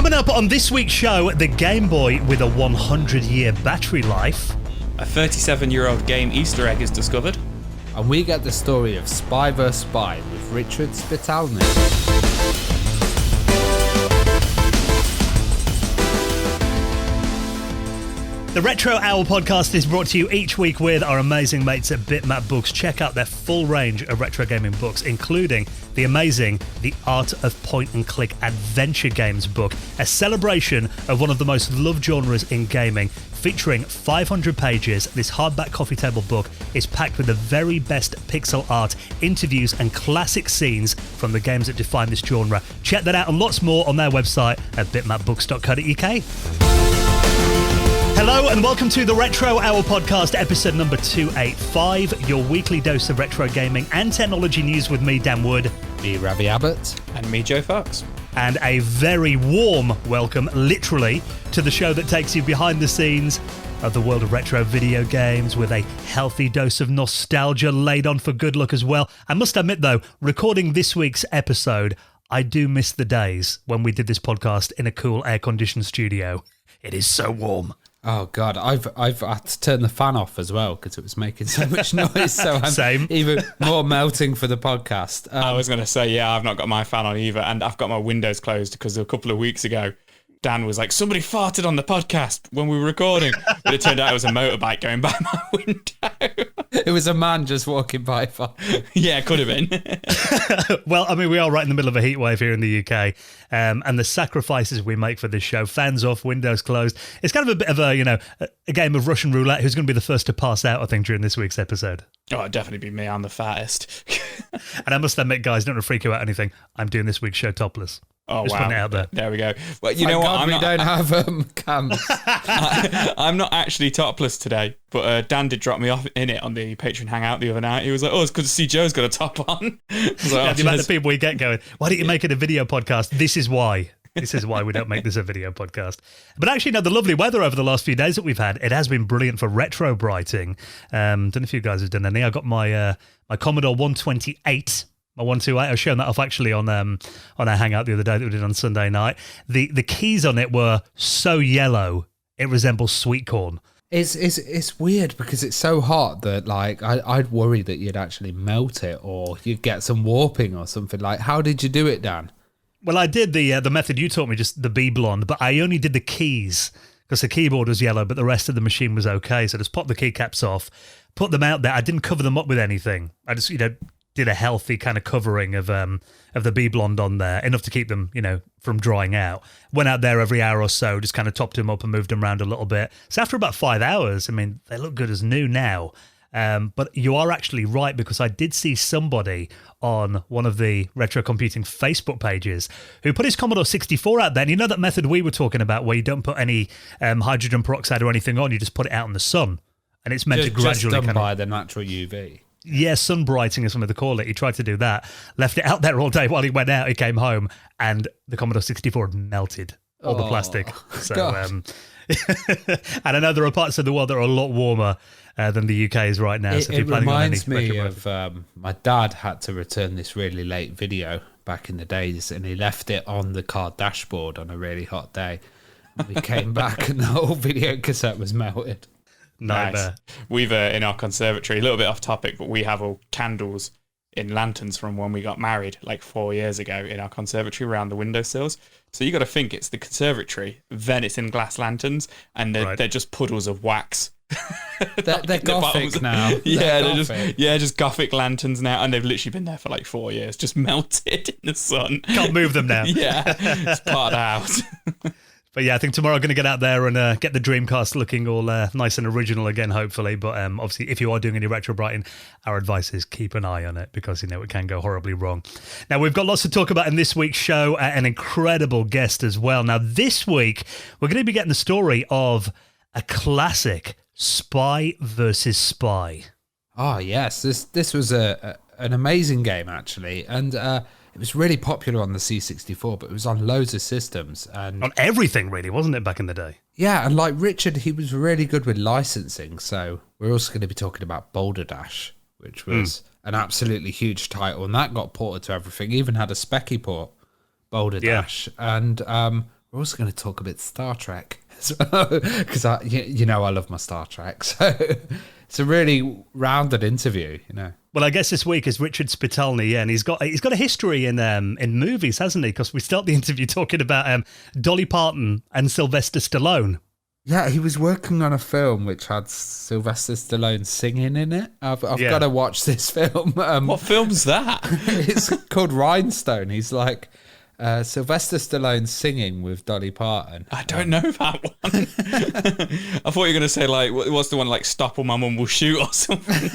Coming up on this week's show, the Game Boy with a 100-year battery life. A 37-year-old game Easter egg is discovered. And we get the story of Spy vs Spy with Richard Spitalny. The Retro Owl podcast is brought to you each week with our amazing mates at Bitmap Books. Check out their full range of retro gaming books, including the amazing The Art of Point-and-Click Adventure Games book, a celebration of one of the most loved genres in gaming. Featuring 500 pages, this hardback coffee table book is packed with the very best pixel art, interviews and classic scenes from the games that define this genre. Check that out and lots more on their website at bitmapbooks.co.uk. Hello and welcome to the Retro Hour podcast, episode number 285, your weekly dose of retro gaming and technology news with me, Dan Wood. Me, Ravi Abbott. And me, Joe Fox. And a very warm welcome, literally, to the show that takes you behind the scenes of the world of retro video games with a healthy dose of nostalgia laid on for good luck as well. I must admit, though, recording this week's episode, I do miss the days when we did this podcast in a cool air-conditioned studio. It is so warm. Oh God, I've had to turn the fan off as well because it was making so much noise. So I'm Same. even more melting for the podcast. I was going to say, yeah, I've not got my fan on either, and I've got my windows closed because a couple of weeks ago, Dan was like, somebody farted on the podcast when we were recording, but it turned out it was a motorbike going by my window. It was a man just walking by. Yeah, it could have been. Well, I mean, we are right in the middle of a heat wave here in the UK, and the sacrifices we make for this show, fans off, windows closed, it's kind of a bit of a game of Russian roulette. Who's going to be the first to pass out, I think, during this week's episode? Oh, it'd definitely be me. I'm the fattest. And I must admit, guys, don't want to freak you out or anything. I'm doing this week's show topless. Oh, just wow. putting it out there. There we go. Well, you know what? We don't have cams. I'm not actually topless today, but Dan did drop me off in it on the Patreon Hangout the other night. He was like, oh, it's good to see Joe's got a top on. I was like, The amount of people we get going, why don't you make it a video podcast? This is why. This is why we don't make this a video podcast. But actually, no, the lovely weather over the last few days that we've had, it has been brilliant for retro brighting. Don't know if you guys have done any. I got my my Commodore 128. My 128, I was showing that off actually on our Hangout the other day that we did on Sunday night. The keys on it were so yellow, it resembles sweet corn. It's weird because it's so hot that like I'd worry that you'd actually melt it or you'd get some warping or something. Like, how did you do it, Dan? Well, I did the method you taught me, just the bee blonde, but I only did the keys because the keyboard was yellow, but the rest of the machine was okay. So just pop the keycaps off, put them out there. I didn't cover them up with anything. I just, did a healthy kind of covering of the bee blonde on there, enough to keep them, from drying out. Went out there every hour or so, just kind of topped them up and moved them around a little bit. So after about 5 hours, I mean, they look good as new now. But you are actually right, because I did see somebody on one of the retro computing Facebook pages who put his Commodore 64 out there. And you know that method we were talking about where you don't put any hydrogen peroxide or anything on, you just put it out in the sun. And it's meant to gradually just done by the natural UV. Yeah, sun brighting is something they call it. He tried to do that, left it out there all day while he went out. He came home and the Commodore 64 had melted, all the plastic. So, and I know there are parts of the world that are a lot warmer than the UK is right now. So if you're planning on any, reminds me of my dad had to return this really late video back in the days, and he left it on the car dashboard on a really hot day. And we came back and the whole video cassette was melted. Nice. We've in our conservatory, a little bit off topic, but we have all candles in lanterns from when we got married like 4 years ago in our conservatory around the windowsills. So you got to think it's the conservatory, then it's in glass lanterns, and they're just puddles of wax. They're gothic now. Yeah, just gothic lanterns now, and they've literally been there for like 4 years, just melted in the sun. Can't move them now. Yeah, it's part of the house. But yeah, I think tomorrow I'm going to get out there and get the Dreamcast looking all nice and original again, hopefully. But obviously, if you are doing any retro brighting, our advice is keep an eye on it, because, it can go horribly wrong. Now, we've got lots to talk about in this week's show, an incredible guest as well. Now, this week, we're going to be getting the story of a classic, Spy versus Spy. Oh, yes. This was an amazing game, actually. And it was really popular on the C64, but it was on loads of systems. And on everything, really, wasn't it, back in the day? Yeah, and like Richard, he was really good with licensing. So we're also going to be talking about Boulder Dash, which was an absolutely huge title. And that got ported to everything, even had a Specky port, Boulder Dash. And we're we're also going to talk a bit Star Trek, because I love my Star Trek. So it's a really rounded interview, Well, I guess this week is Richard Spitalny, and he's got a history in movies, hasn't he? Because we start the interview talking about Dolly Parton and Sylvester Stallone. Yeah, he was working on a film which had Sylvester Stallone singing in it. I've got to watch this film. What film's that? It's called Rhinestone. He's like Sylvester Stallone singing with Dolly Parton. I don't know that one. I thought you were going to say, like, what's the one, like, Stop or My Mum Will Shoot or something?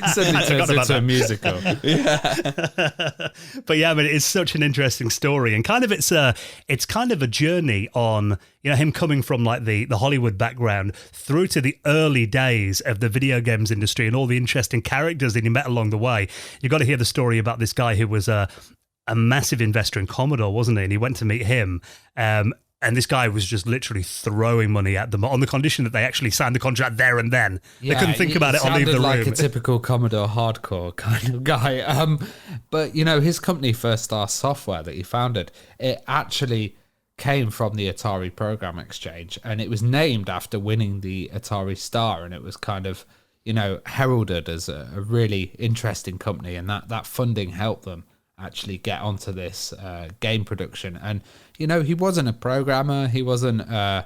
Suddenly turns into a musical. Yeah. But yeah, I mean, it's such an interesting story, and kind of it's kind of a journey on, him coming from like the Hollywood background through to the early days of the video games industry and all the interesting characters that he met along the way. You've got to hear the story about this guy who was a massive investor in Commodore, wasn't he? And he went to meet him. And this guy was just literally throwing money at them on the condition that they actually signed the contract there and then. They couldn't think about it or leave the room. Like a typical Commodore hardcore kind of guy. But, his company, First Star Software, that he founded, it actually came from the Atari Program Exchange, and it was named after winning the Atari Star, and it was kind of, heralded as a really interesting company, and that funding helped them actually get onto this game production. And he wasn't a programmer, he wasn't a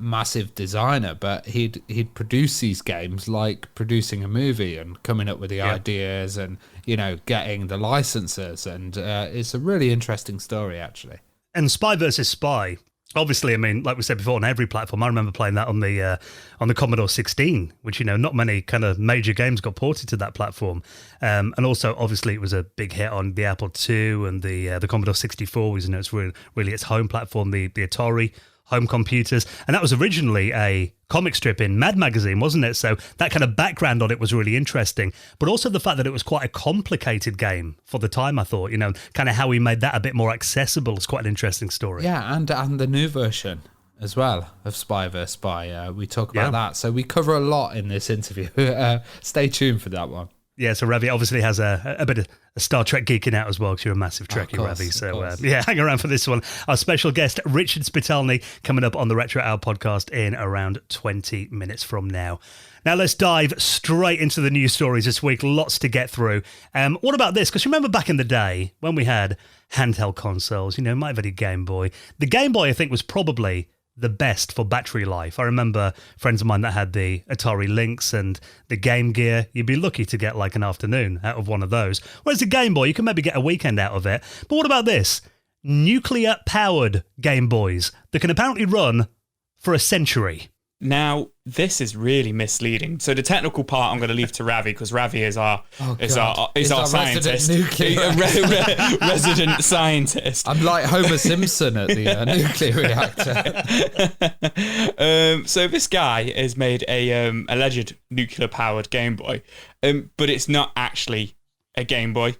massive designer, but he'd produce these games like producing a movie and coming up with the ideas and getting the licenses, and it's a really interesting story actually. And Spy versus Spy, obviously, I mean, like we said before, on every platform. I remember playing that on the Commodore 16, which, not many kind of major games got ported to that platform. And also, obviously, it was a big hit on the Apple II and the Commodore 64, was, it's really its home platform, the Atari home computers. And that was originally a comic strip in Mad Magazine, wasn't it? So that kind of background on it was really interesting. But also the fact that it was quite a complicated game for the time, I thought, kind of how he made that a bit more accessible is quite an interesting story. Yeah, and the new version as well of Spy vs. Spy. We talk about that. So we cover a lot in this interview. Stay tuned for that one. Yeah, so Ravi obviously has a bit of a Star Trek geeking out as well, because you're a massive Trekkie, Ravi. So, hang around for this one. Our special guest, Richard Spitalny, coming up on the Retro Hour podcast in around 20 minutes from now. Now, let's dive straight into the news stories this week. Lots to get through. What about this? Because remember back in the day when we had handheld consoles, might have had a Game Boy. The Game Boy, I think, was probably the best for battery life. I remember friends of mine that had the Atari Lynx and the Game Gear. You'd be lucky to get like an afternoon out of one of those. Whereas the Game Boy, you can maybe get a weekend out of it. But what about this? Nuclear-powered Game Boys that can apparently run for a century. Now, this is really misleading. So the technical part I'm going to leave to Ravi, because Ravi is our scientist, resident scientist. I'm like Homer Simpson at the nuclear reactor. So this guy has made a alleged nuclear-powered Game Boy, but it's not actually a Game Boy.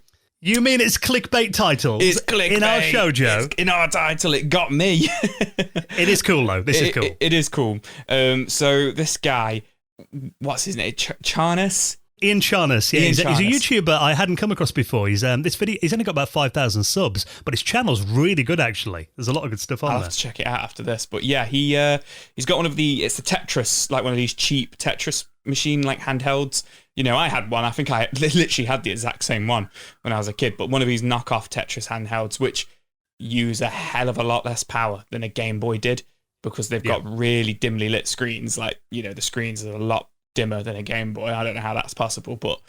You mean it's clickbait titles? It's clickbait. In our show, Joe. In our title, it got me. It is cool, though. This is cool. It is cool. So this guy, what's his name? Charnas? Ian Charnas. Yeah, he's a YouTuber I hadn't come across before. He's this video. He's only got about 5,000 subs, but his channel's really good, actually. There's a lot of good stuff on there. I'll have to check it out after this. But yeah, he's got it's the Tetris, like one of these cheap Tetris machine, like handhelds. I had one. I think I literally had the exact same one when I was a kid, but one of these knockoff Tetris handhelds, which use a hell of a lot less power than a Game Boy did, because they've got really dimly lit screens. Like, the screens are a lot dimmer than a Game Boy. I don't know how that's possible, but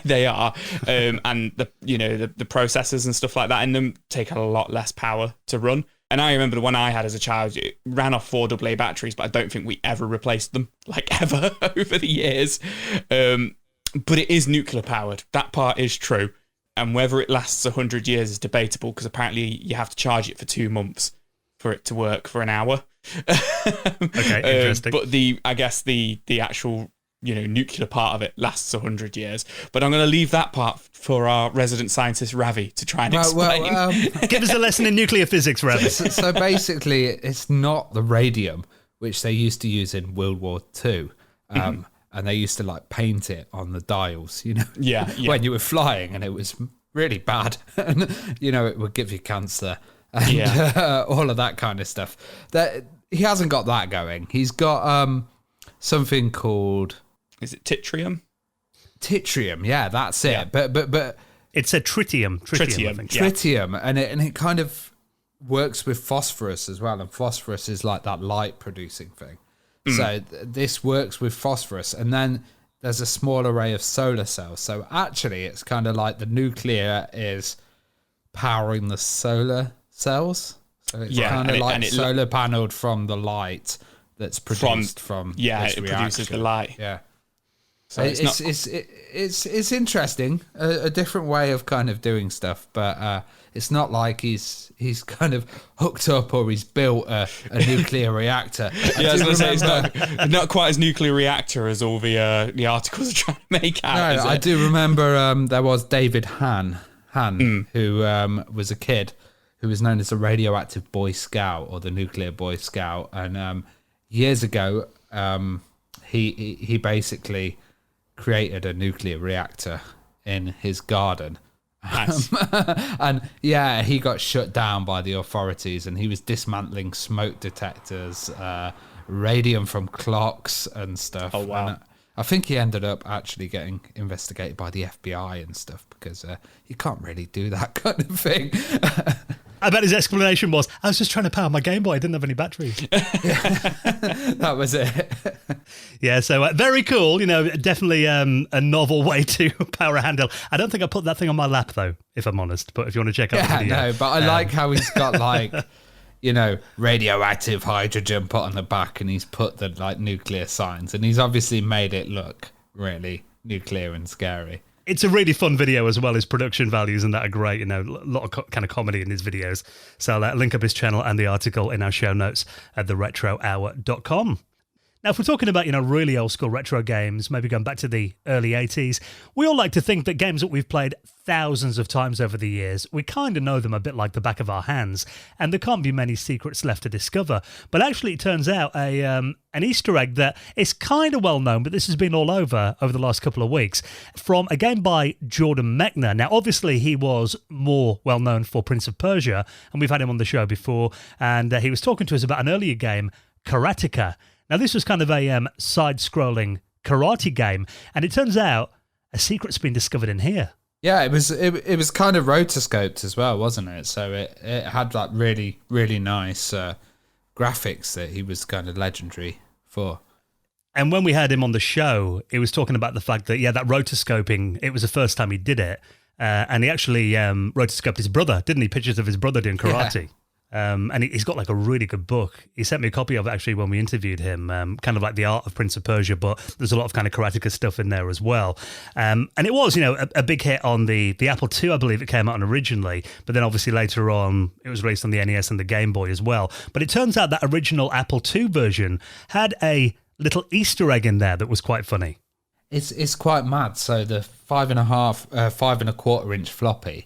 they are. And the processors and stuff like that in them take a lot less power to run. And I remember the one I had as a child, it ran off 4 AA batteries, but I don't think we ever replaced them, like ever, over the years. But it is nuclear powered. That part is true. And whether it lasts 100 years is debatable, because apparently you have to charge it for 2 months for it to work for an hour. Okay, interesting. But I guess the actual nuclear part of it lasts 100 years. But I'm going to leave that part for our resident scientist, Ravi, to try and explain. Give us a lesson in nuclear physics, Ravi. So basically, it's not the radium, which they used to use in World War II. And they used to like paint it on the dials, when you were flying, and it was really bad. And, it would give you cancer. and all of that kind of stuff. That he hasn't got that going. He's got something called, is it Titrium? Titrium, yeah, that's it. Yeah. But it's a tritium. I think. Tritium, and it kind of works with phosphorus as well, and phosphorus is like that light producing thing. So this works with phosphorus, and then there's a small array of solar cells. So actually, it's kind of like the nuclear is powering the solar cells. So it's kind of like solar paneled from the light that's produced from this reaction. Produces the light. Yeah. So it's interesting, a different way of kind of doing stuff, but it's not like he's kind of hooked up or he's built a nuclear reactor. I was going to say it's not quite as nuclear reactor as all the articles are trying to make out. No, I do remember there was David Han, who was a kid who was known as the radioactive Boy Scout or the nuclear Boy Scout, and years ago he basically created a nuclear reactor in his garden. Nice. And he got shut down by the authorities, and he was dismantling smoke detectors, radium from clocks and stuff. Oh, wow. And I think he ended up actually getting investigated by the FBI and stuff, because you can't really do that kind of thing. I bet his explanation was, I was just trying to power my Game Boy. I didn't have any batteries. That was it. Yeah, so very cool. Definitely a novel way to power a handheld. I don't think I put that thing on my lap, though, if I'm honest. But if you want to check out the video. No, but I like how he's got, like, radioactive hydrogen put on the back, and he's put the, like, nuclear signs. And he's obviously made it look really nuclear and scary. It's a really fun video as well. His production values and that are great. A lot of kind of comedy in his videos. So I'll link up his channel and the article in our show notes at theretrohour.com. Now, if we're talking about, really old school retro games, maybe going back to the early 80s, we all like to think that games that we've played thousands of times over the years, we kind of know them a bit like the back of our hands, and there can't be many secrets left to discover. But actually, it turns out an Easter egg that is kind of well known, but this has been all over the last couple of weeks, from a game by Jordan Mechner. Now, obviously, he was more well known for Prince of Persia, and we've had him on the show before, and he was talking to us about an earlier game, Karateka. Now, this was kind of a side-scrolling karate game, and it turns out a secret's been discovered in here. Yeah, it was kind of rotoscoped as well, wasn't it? So it had like really, really nice graphics that he was kind of legendary for. And when we had him on the show, he was talking about the fact that, that rotoscoping, it was the first time he did it, and he actually rotoscoped his brother, didn't he? Pictures of his brother doing karate. Yeah. And he's got like a really good book. He sent me a copy of it actually when we interviewed him, kind of like The Art of Prince of Persia, but there's a lot of kind of karateka stuff in there as well. And it was, a big hit on the Apple II, I believe it came out on originally, but then obviously later on it was released on the NES and the Game Boy as well. But it turns out that original Apple II version had a little Easter egg in there that was quite funny. It's quite mad. So the 5.25 inch floppy,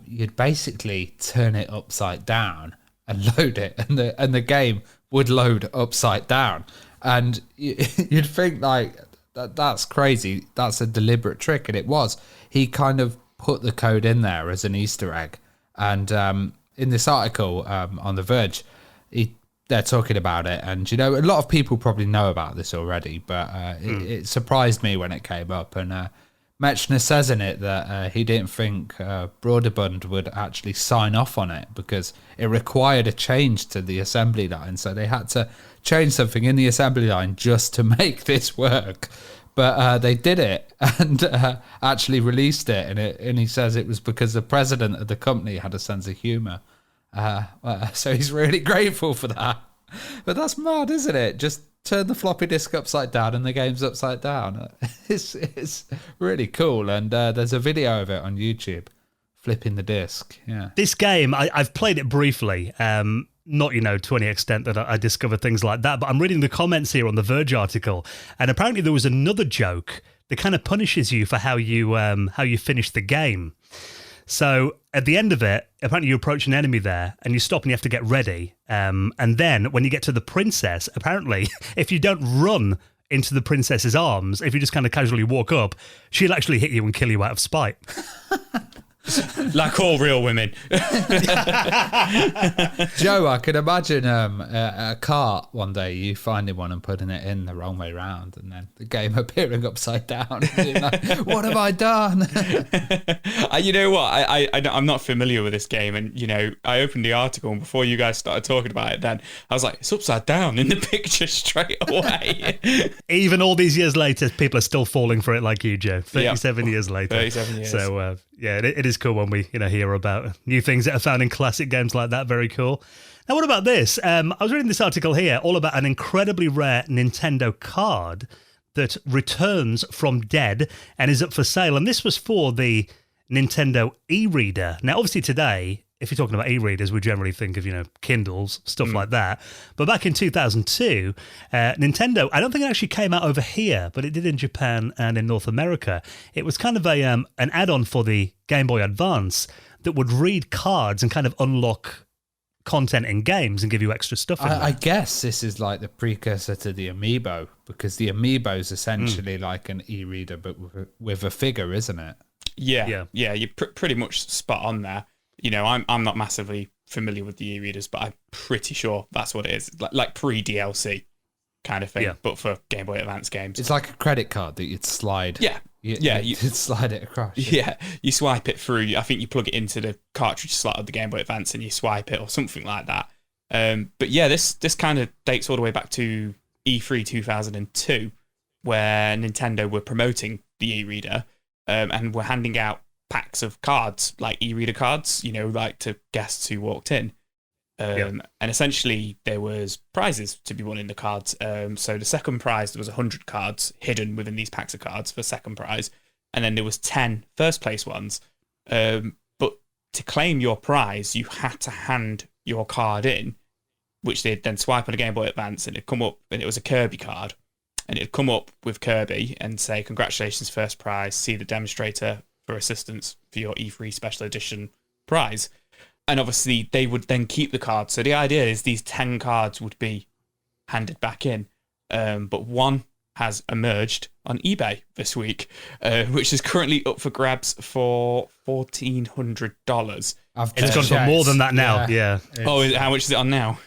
you'd basically turn it upside down and load it, and the game would load upside down. And you'd think like that's crazy. That's a deliberate trick, and it was. He kind of put the code in there as an Easter egg. And in this article on The Verge, they're talking about it, and a lot of people probably know about this already, but it surprised me when it came up. And Mechner says in it that he didn't think Broderbund would actually sign off on it because it required a change to the assembly line. So they had to change something in the assembly line just to make this work. But they did it and actually released it. And he says it was because the president of the company had a sense of humour. So he's really grateful for that. But that's mad, isn't it? Just turn the floppy disk upside down and the game's upside down. It's really cool. And there's a video of it on YouTube, flipping the disc. Yeah. This game, I've played it briefly, not, to any extent that I discovered things like that, but I'm reading the comments here on the Verge article, and apparently there was another joke that kind of punishes you for how you finish the game. So at the end of it, apparently you approach an enemy there and you stop and you have to get ready. And then when you get to the princess, apparently if you don't run into the princess's arms, if you just kind of casually walk up, she'll actually hit you and kill you out of spite. Like all real women. Joe, I could imagine a cart one day, you finding one and putting it in the wrong way round, and then the game appearing upside down. And being like, what have I done? You know what? I'm not familiar with this game, and I opened the article, and before you guys started talking about it, then I was like, it's upside down in the picture straight away. Even all these years later, people are still falling for it like you, Joe. 37 years later. 37 years. So it is cool when we hear about new things that are found in classic games like that. Very cool. Now, what about this? I was reading this article here all about an incredibly rare Nintendo card that returns from dead and is up for sale. And this was for the Nintendo e-reader. Now, obviously today, if you're talking about e-readers, we generally think of, Kindles, stuff like that. But back in 2002, Nintendo, I don't think it actually came out over here, but it did in Japan and in North America. It was kind of an add-on for the Game Boy Advance that would read cards and kind of unlock content in games and give you extra stuff in there. I guess this is like the precursor to the Amiibo, because the Amiibo is essentially like an e-reader, but with a figure, isn't it? Yeah. You're pretty much spot on there. I'm not massively familiar with the e-readers, but I'm pretty sure that's what it is. Like pre-DLC kind of thing, but for Game Boy Advance games. It's like a credit card that you'd slide. You'd slide it across. Yeah, you swipe it through. I think you plug it into the cartridge slot of the Game Boy Advance and you swipe it or something like that. But yeah, this kind of dates all the way back to E3 2002, where Nintendo were promoting the e-reader and were handing out packs of cards, like e-reader cards, like to guests who walked in. And essentially there was prizes to be won in the cards. So the second prize, there was 100 cards hidden within these packs of cards for second prize. And then there was 10 first place ones. But to claim your prize, you had to hand your card in, which they'd then swipe on a Game Boy Advance, and it'd come up, and it was a Kirby card. And it'd come up with Kirby and say, congratulations, first prize, see the demonstrator for assistance for your E3 special edition prize. And obviously they would then keep the cards. So the idea is these 10 cards would be handed back in. But one has emerged on eBay this week, which is currently up for grabs for $1,400. It's gone for more than that now. Yeah. Oh, how much is it on now?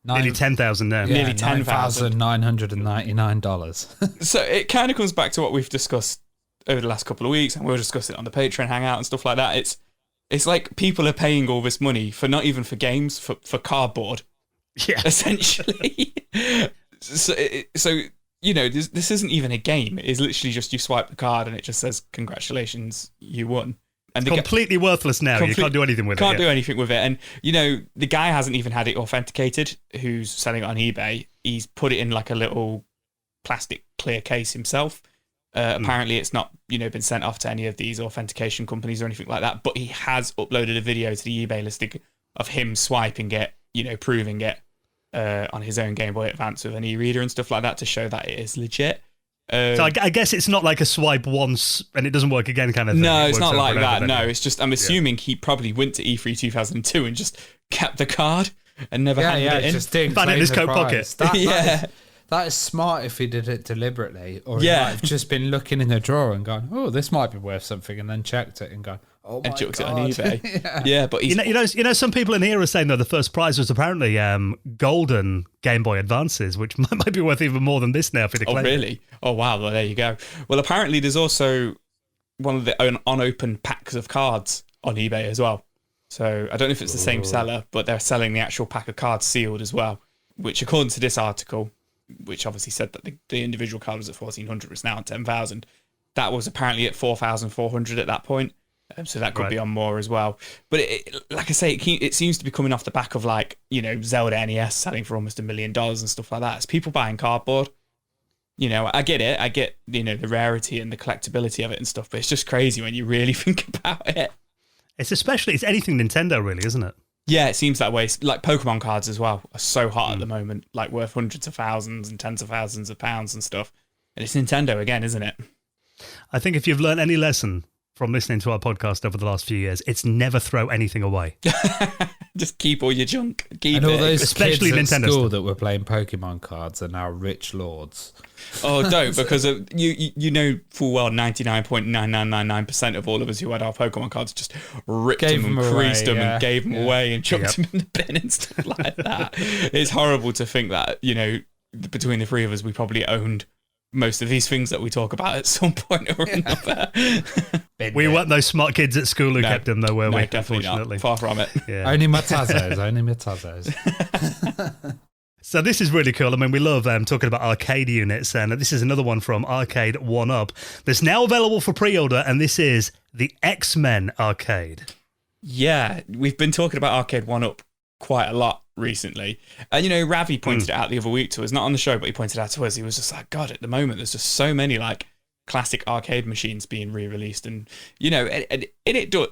Nearly 10,000 now. Yeah, nearly 10,000. $999. So it kind of comes back to what we've discussed over the last couple of weeks, and we'll discuss it on the Patreon Hangout and stuff like that. It's like people are paying all this money for not even for games, for cardboard. Yeah. Essentially. So this isn't even a game. It's literally just you swipe the card and it just says, congratulations, you won. And it's completely worthless now. You can't do anything with it. Can't do anything with it. And, the guy hasn't even had it authenticated who's selling it on eBay. He's put it in like a little plastic clear case himself. Apparently it's not, been sent off to any of these authentication companies or anything like that, but he has uploaded a video to the eBay listing of him swiping it, proving it on his own Game Boy Advance with an e-reader and stuff like that to show that it is legit. So I guess it's not like a swipe once and it doesn't work again kind of thing. No, it's not like that. No, it's just, I'm assuming he probably went to E3 2002 and just kept the card and never handed it in. Just didn't found it in his coat prize. pocket. That is smart if he did it deliberately, or he might have just been looking in the drawer and gone, "Oh, this might be worth something," and then checked it and gone, "Oh my God!" And chucked it on eBay. Yeah, but he's... some people in here are saying that the first prize was apparently golden Game Boy Advances, which might be worth even more than this now if it. Oh, really? Oh, wow! Well, there you go. Well, apparently there's also one of the unopened packs of cards on eBay as well. So I don't know if it's the same seller, but they're selling the actual pack of cards sealed as well. Which, according to this article, which obviously said that the individual card was at 1,400, it's now at 10,000. That was apparently at 4,400 at that point. So that could be on more as well. But like I say, it seems to be coming off the back of Zelda NES selling for almost $1 million and stuff like that. It's people buying cardboard. I get it. I get, the rarity and the collectability of it and stuff, but it's just crazy when you really think about it. It's anything Nintendo really, isn't it? Yeah, it seems that way. Like Pokemon cards as well are so hot at the moment, like worth hundreds of thousands and tens of thousands of pounds and stuff. And it's Nintendo again, isn't it? I think if you've learned any lesson from listening to our podcast over the last few years, it's never throw anything away. Just keep all your junk. Keep And all it. those Especially kids at Nintendo school stuff. that were playing Pokemon cards are now rich lords. Oh, don't, because you know full well 99.9999% of all of us who had our Pokemon cards just ripped Gave them and them away, creased them yeah. and gave them away and chucked them in the bin and stuff like that. It's horrible to think that, you know, between the three of us, we probably owned most of these things that we talk about at some point or another. We weren't those smart kids at school who kept them, though, were we? Definitely Unfortunately. not. Far from it. Yeah. Only Matazos, only Matazos. So this is really cool. I mean, we love talking about arcade units, and this is another one from Arcade 1UP that's now available for pre-order, and this is the X-Men arcade. Yeah, we've been talking about Arcade 1UP quite a lot recently. And, you know, Ravi pointed it out the other week to us, not on the show, but he pointed it out to us. He was just like, God, at the moment, there's just so many, like, classic arcade machines being re-released. And, you know, it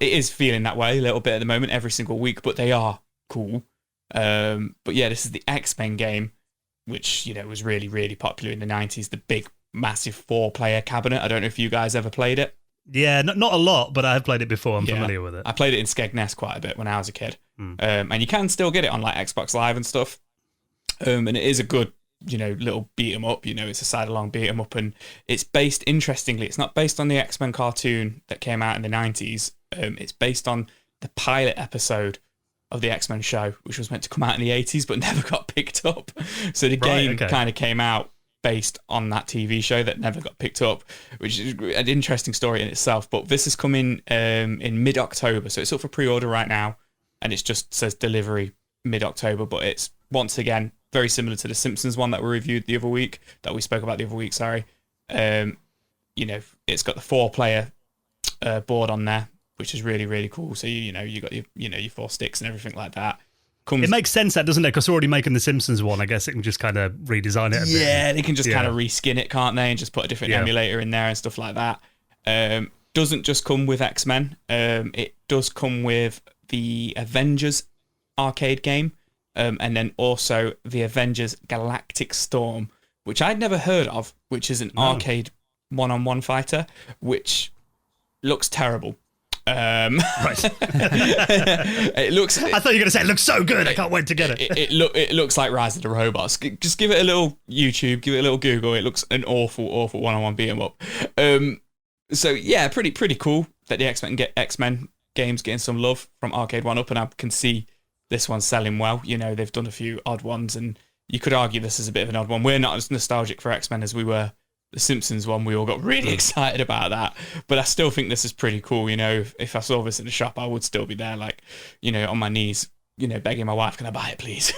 is feeling that way a little bit at the moment, every single week, but they are cool. But yeah, this is the X-Men game, which, you know, was really, really popular in the 90s. The big, massive 4-player cabinet. I don't know if you guys ever played it. Yeah, not a lot, but I have played it before. I'm familiar with it. I played it in Skegness quite a bit when I was a kid. And you can still get it on like Xbox Live and stuff. And it is a good, you know, little beat 'em up. You know, it's a side-along beat 'em up, and it's based, interestingly, it's not based on the X-Men cartoon that came out in the 90s. It's based on the pilot episode of the X-Men show, which was meant to come out in the 80s but never got picked up. So the game kind of came out based on that TV show that never got picked up, which is an interesting story in itself. But this is coming in mid-October, so it's up for pre-order right now, and it just says delivery mid-October. But it's, once again, very similar to the Simpsons one that we reviewed the other week, that we spoke about the other week, sorry. You know, it's got the 4-player board on there, which is really, really cool. So, you know, you got your 4 sticks and everything like that. It makes sense, that, doesn't it? Because we're already making the Simpsons one. I guess it can just kind of redesign it a bit. Yeah, they can just kind of reskin it, can't they? And just put a different emulator in there and stuff like that. Doesn't just come with X-Men. It does come with the Avengers arcade game. And then also the Avengers Galactic Storm, which I'd never heard of, which is an arcade one-on-one fighter, which looks terrible. Right. It looks. I thought you were going to say it looks so good. I can't wait to get it. It looks like Rise of the Robots. Just give it a little YouTube, give it a little Google. It looks an awful one-on-one beat 'em up. So yeah, pretty cool that the X-Men games getting some love from Arcade 1UP, and I can see this one's selling well. You know, they've done a few odd ones, and you could argue this is a bit of an odd one. We're not as nostalgic for X-Men as we were the Simpsons one. We all got really excited about that, but I still think this is pretty cool. You know, if I saw this in the shop, I would still be there, like, you know, on my knees, you know, begging my wife, can I buy it, please?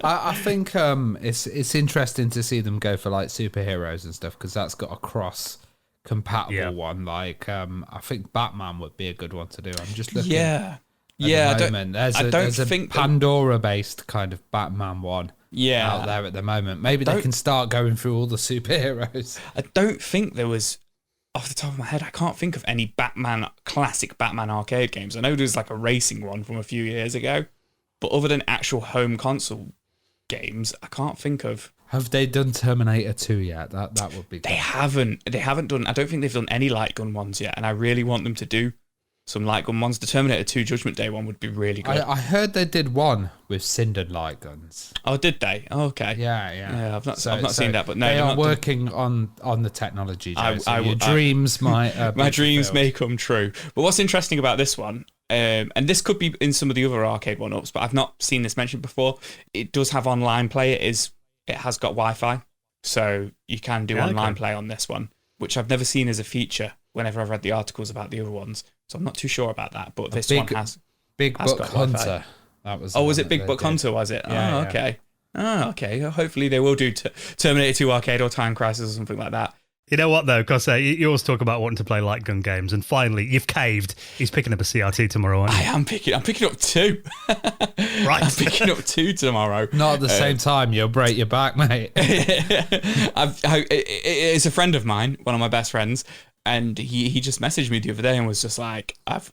I think it's interesting to see them go for like superheroes and stuff, because that's got a cross compatible one. Like I think Batman would be a good one to do. I'm just looking. I don't think Pandora based kind of Batman one. Out there at the moment. Maybe they can start going through all the superheroes. I don't think there was, off the top of my head, I can't think of any classic Batman arcade games. I know there's like a racing one from a few years ago, but other than actual home console games, I can't think of. Have they done Terminator 2 yet? That would be good. They haven't done, I don't think they've done any light gun ones yet, and I really want them to do some light gun ones. The Terminator 2 Judgment Day one would be really good. I heard they did one with Sinden light guns. Oh, did they? Oh, okay. Yeah. I've not seen that, but no, they are working on the technology. Joe, your my dreams may come true. But what's interesting about this one, and this could be in some of the other arcade 1UPs, but I've not seen this mentioned before. It does have online play. It has got Wi-Fi, so you can do online play on this one, which I've never seen as a feature whenever I've read the articles about the other ones. So I'm not too sure about that, but this one has Big Buck Hunter. That was. Oh, was it Big Buck Hunter? Was it? Yeah, okay. Oh, okay. Hopefully they will do Terminator 2 arcade or Time Crisis or something like that. You know what, though? Because you always talk about wanting to play light gun games, and finally, you've caved. He's picking up a CRT tomorrow, aren't you? I'm picking up 2. Right. I'm picking up 2 tomorrow. Not at the same time. You'll break your back, mate. It's a friend of mine, one of my best friends, and he just messaged me the other day and was just like, I've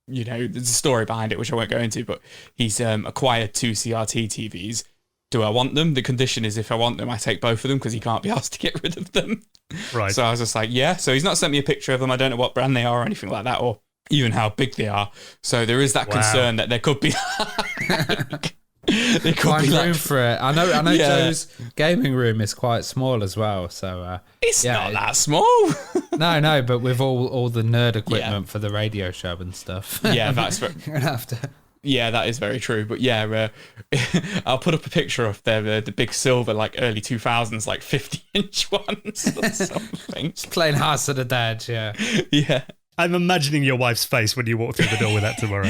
you know, there's a story behind it which I won't go into, but he's acquired 2 CRT TVs do I want them? The condition is if I want them, I take both of them because he can't be asked to get rid of them. Right. So I was just like, yeah. So he's not sent me a picture of them. I don't know what brand they are or anything like that, or even how big they are. So there is that concern that there could be there could Find be room for it. I know Yeah. Joe's gaming room is quite small as well. So It's not that small. No, but with all the nerd equipment for the radio show and stuff. Yeah, that's very, You're gonna have to. yeah, that is very true. But yeah, I'll put up a picture of the big silver, like early 2000s, like 50-inch ones or something. Just playing House of the Dead, yeah. Yeah. I'm imagining your wife's face when you walk through the door with that tomorrow.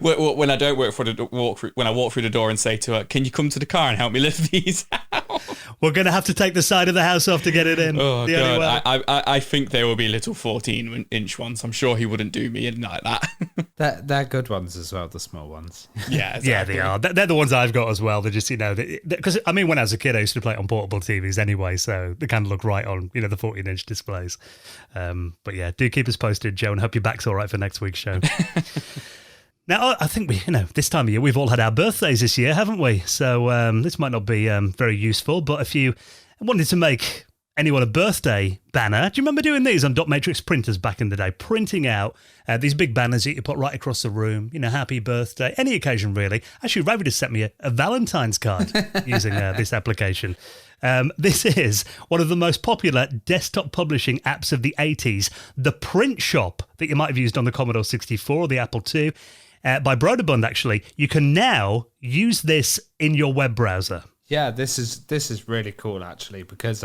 When I don't when I walk through the door and say to her, "Can you come to the car and help me lift these out?" We're going to have to take the side of the house off to get it in. Oh The only god, way. I think there will be little 14-inch ones. I'm sure he wouldn't do me in like that. They're good ones as well, the small ones. Yeah, exactly. Yeah, they are. They're the ones I've got as well. They're just, because I mean, when I was a kid, I used to play it on portable TVs anyway, so they kind of look right on, the 14-inch displays. But yeah, do keep us posted, Joe, and hope your back's all right for next week's show. Now, I think this time of year, we've all had our birthdays this year, haven't we? So this might not be very useful, but if you wanted to make anyone a birthday banner, do you remember doing these on dot matrix printers back in the day? Printing out these big banners that you put right across the room, happy birthday, any occasion really. Actually, Ravi just sent me a Valentine's card using this application. This is one of the most popular desktop publishing apps of the 80s, the Print Shop that you might have used on the Commodore 64 or the Apple II. By Broderbund, actually, you can now use this in your web browser. Yeah, this is really cool actually because,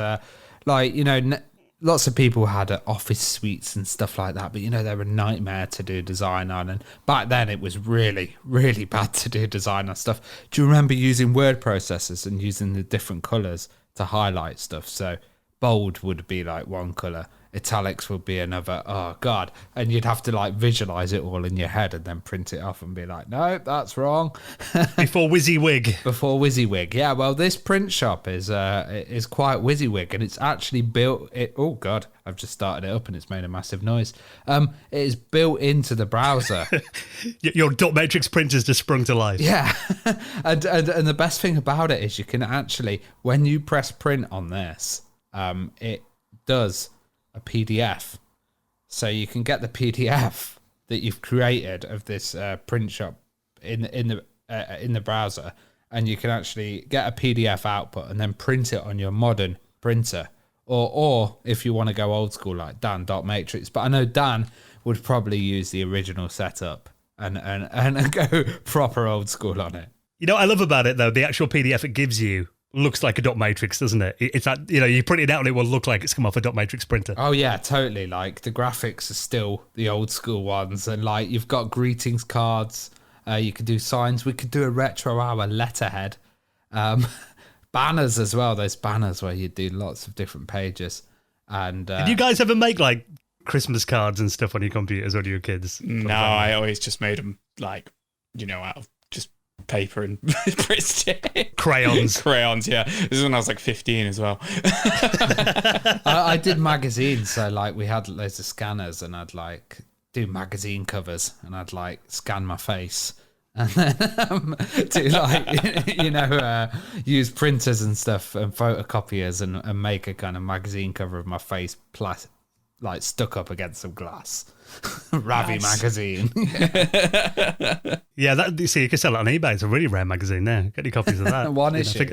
lots of people had office suites and stuff like that, but they were a nightmare to do design on. And back then, it was really, really bad to do design on stuff. Do you remember using word processors and using the different colours to highlight stuff? So bold would be like one colour. Italics would be another. Oh god! And you'd have to visualize it all in your head and then print it off and be like, no, that's wrong. Before WYSIWYG. Before WYSIWYG, yeah. Well, this print shop is quite WYSIWYG, and it's actually built. Oh god! I've just started it up and it's made a massive noise. It is built into the browser. Your dot matrix printers just sprung to life. Yeah, and the best thing about it is you can actually, when you press print on this, it does a PDF, so you can get the PDF that you've created of this print shop in the browser, and you can actually get a PDF output and then print it on your modern printer, or if you want to go old school like Dan dot matrix. But I know Dan would probably use the original setup and go proper old school on it. I love about it though, the actual PDF it gives you looks like a dot matrix, doesn't it? It's like, you print it out and it will look like it's come off a dot matrix printer. Oh yeah, totally. Like the graphics are still the old school ones, and you've got greetings cards. You could do signs. We could do a retro hour letterhead. Banners as well. Those banners where you do lots of different pages. And did you guys ever make Christmas cards and stuff on your computers when you were kids? No, I always just made them out of just paper and crayons. Yeah. This is when I was 15 as well. I did magazines, so we had loads of scanners, and I'd do magazine covers, and I'd scan my face, and then use printers and stuff and photocopiers and make a kind of magazine cover of my face plus stuck up against some glass. Ravi magazine. Yeah, you can sell it on eBay. It's a really rare magazine now. Get your copies of that. One issue.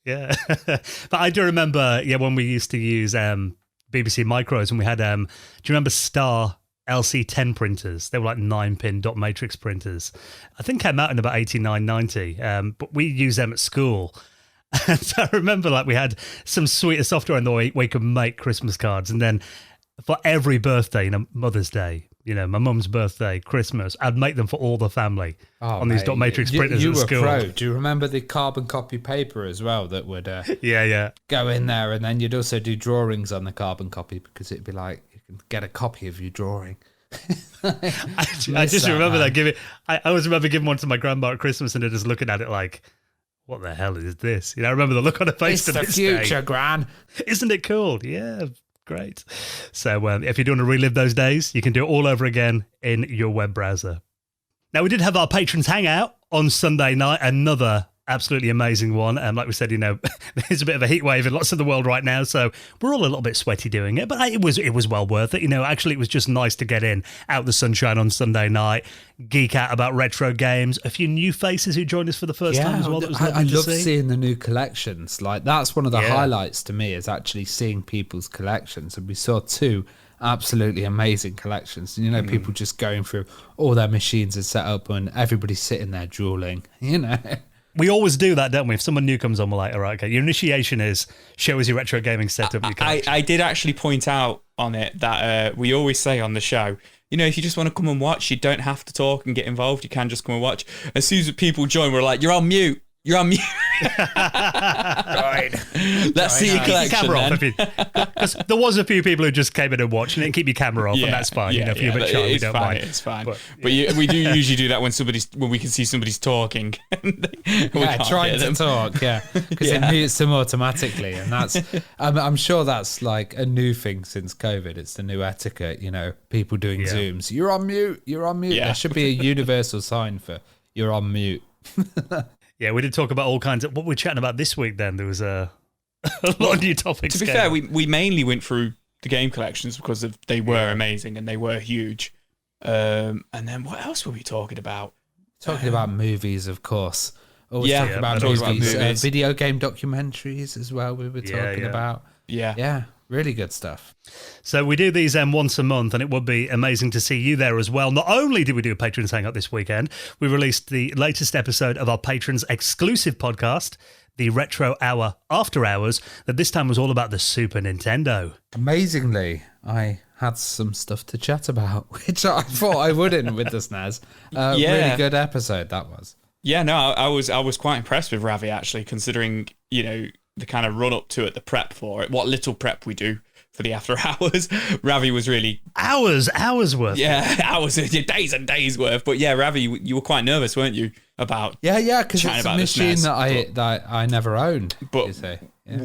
Yeah. But I do remember, when we used to use BBC Micros, and we had, do you remember Star LC10 printers? They were 9-pin dot matrix printers. I think came out in about 89, 90. But we used them at school. And so I remember we had some sweeter software in the way we could make Christmas cards. And then for every birthday, Mother's Day, my mum's birthday, Christmas, I'd make them for all the family on these dot matrix printers at school. You were pro. Do you remember the carbon copy paper as well that would yeah go in there, and then you'd also do drawings on the carbon copy because it'd be you can get a copy of your drawing. I just remember that. I always remember giving one to my grandma at Christmas, and they're just looking at it what the hell is this? I remember the look on her face. It's the future, Gran. Isn't it cool? Yeah. Great. So if you do want to relive those days, you can do it all over again in your web browser. Now, we did have our patrons hangout on Sunday night, another Absolutely amazing one. Like we said, there's a bit of a heat wave in lots of the world right now, so we're all a little bit sweaty doing it, but it was well worth it. Actually, it was just nice to get out the sunshine on Sunday night, geek out about retro games. A few new faces who joined us for the first time as well. That was lovely I to love see. seeing the new collections. Like, that's one of the highlights to me, is actually seeing people's collections. And we saw 2 absolutely amazing collections. People just going through all their machines and set up, and everybody's sitting there drooling. We always do that, don't we? If someone new comes on, we're like, all right, okay, your initiation is show us your retro gaming setup. I did actually point out on it that we always say on the show, if you just want to come and watch, you don't have to talk and get involved. You can just come and watch. As soon as people join, we're like, you're on mute. You're on mute. Right. Let's see your collection. Camera off, because there was a few people who just came in and watched, and keep your camera off, and that's fine. If you're a bit shy, we don't mind. It's fine. But we do usually do that when we can see somebody's talking. Trying to talk, because it mutes them automatically, and that's. I'm sure that's like a new thing since COVID. It's the new etiquette. People doing Zooms. You're on mute. You're on mute. There should be a universal sign for you're on mute. Yeah, we did talk about all kinds of what we're chatting about this week. Then there was a lot of new topics. To be fair, we mainly went through the game collections because they were amazing and they were huge. And then what else were we talking about? Talking about movies, of course. Always talking about movies. Video game documentaries as well. We were talking about. Yeah, really good stuff. So we do these once a month, and it would be amazing to see you there as well. Not only did we do a Patrons Hangout this weekend, we released the latest episode of our Patrons exclusive podcast, the Retro Hour After Hours, that this time was all about the Super Nintendo. Amazingly, I had some stuff to chat about, which I thought I wouldn't with the SNES. Really good episode that was. Yeah, no, I was quite impressed with Ravi, actually, considering, the kind of run up to it, the prep for it, what little prep we do for the after hours. Ravi was really hours worth. Yeah, hours, days and days worth. But yeah, Ravi, you were quite nervous, weren't you, about because it's a machine that I never owned. But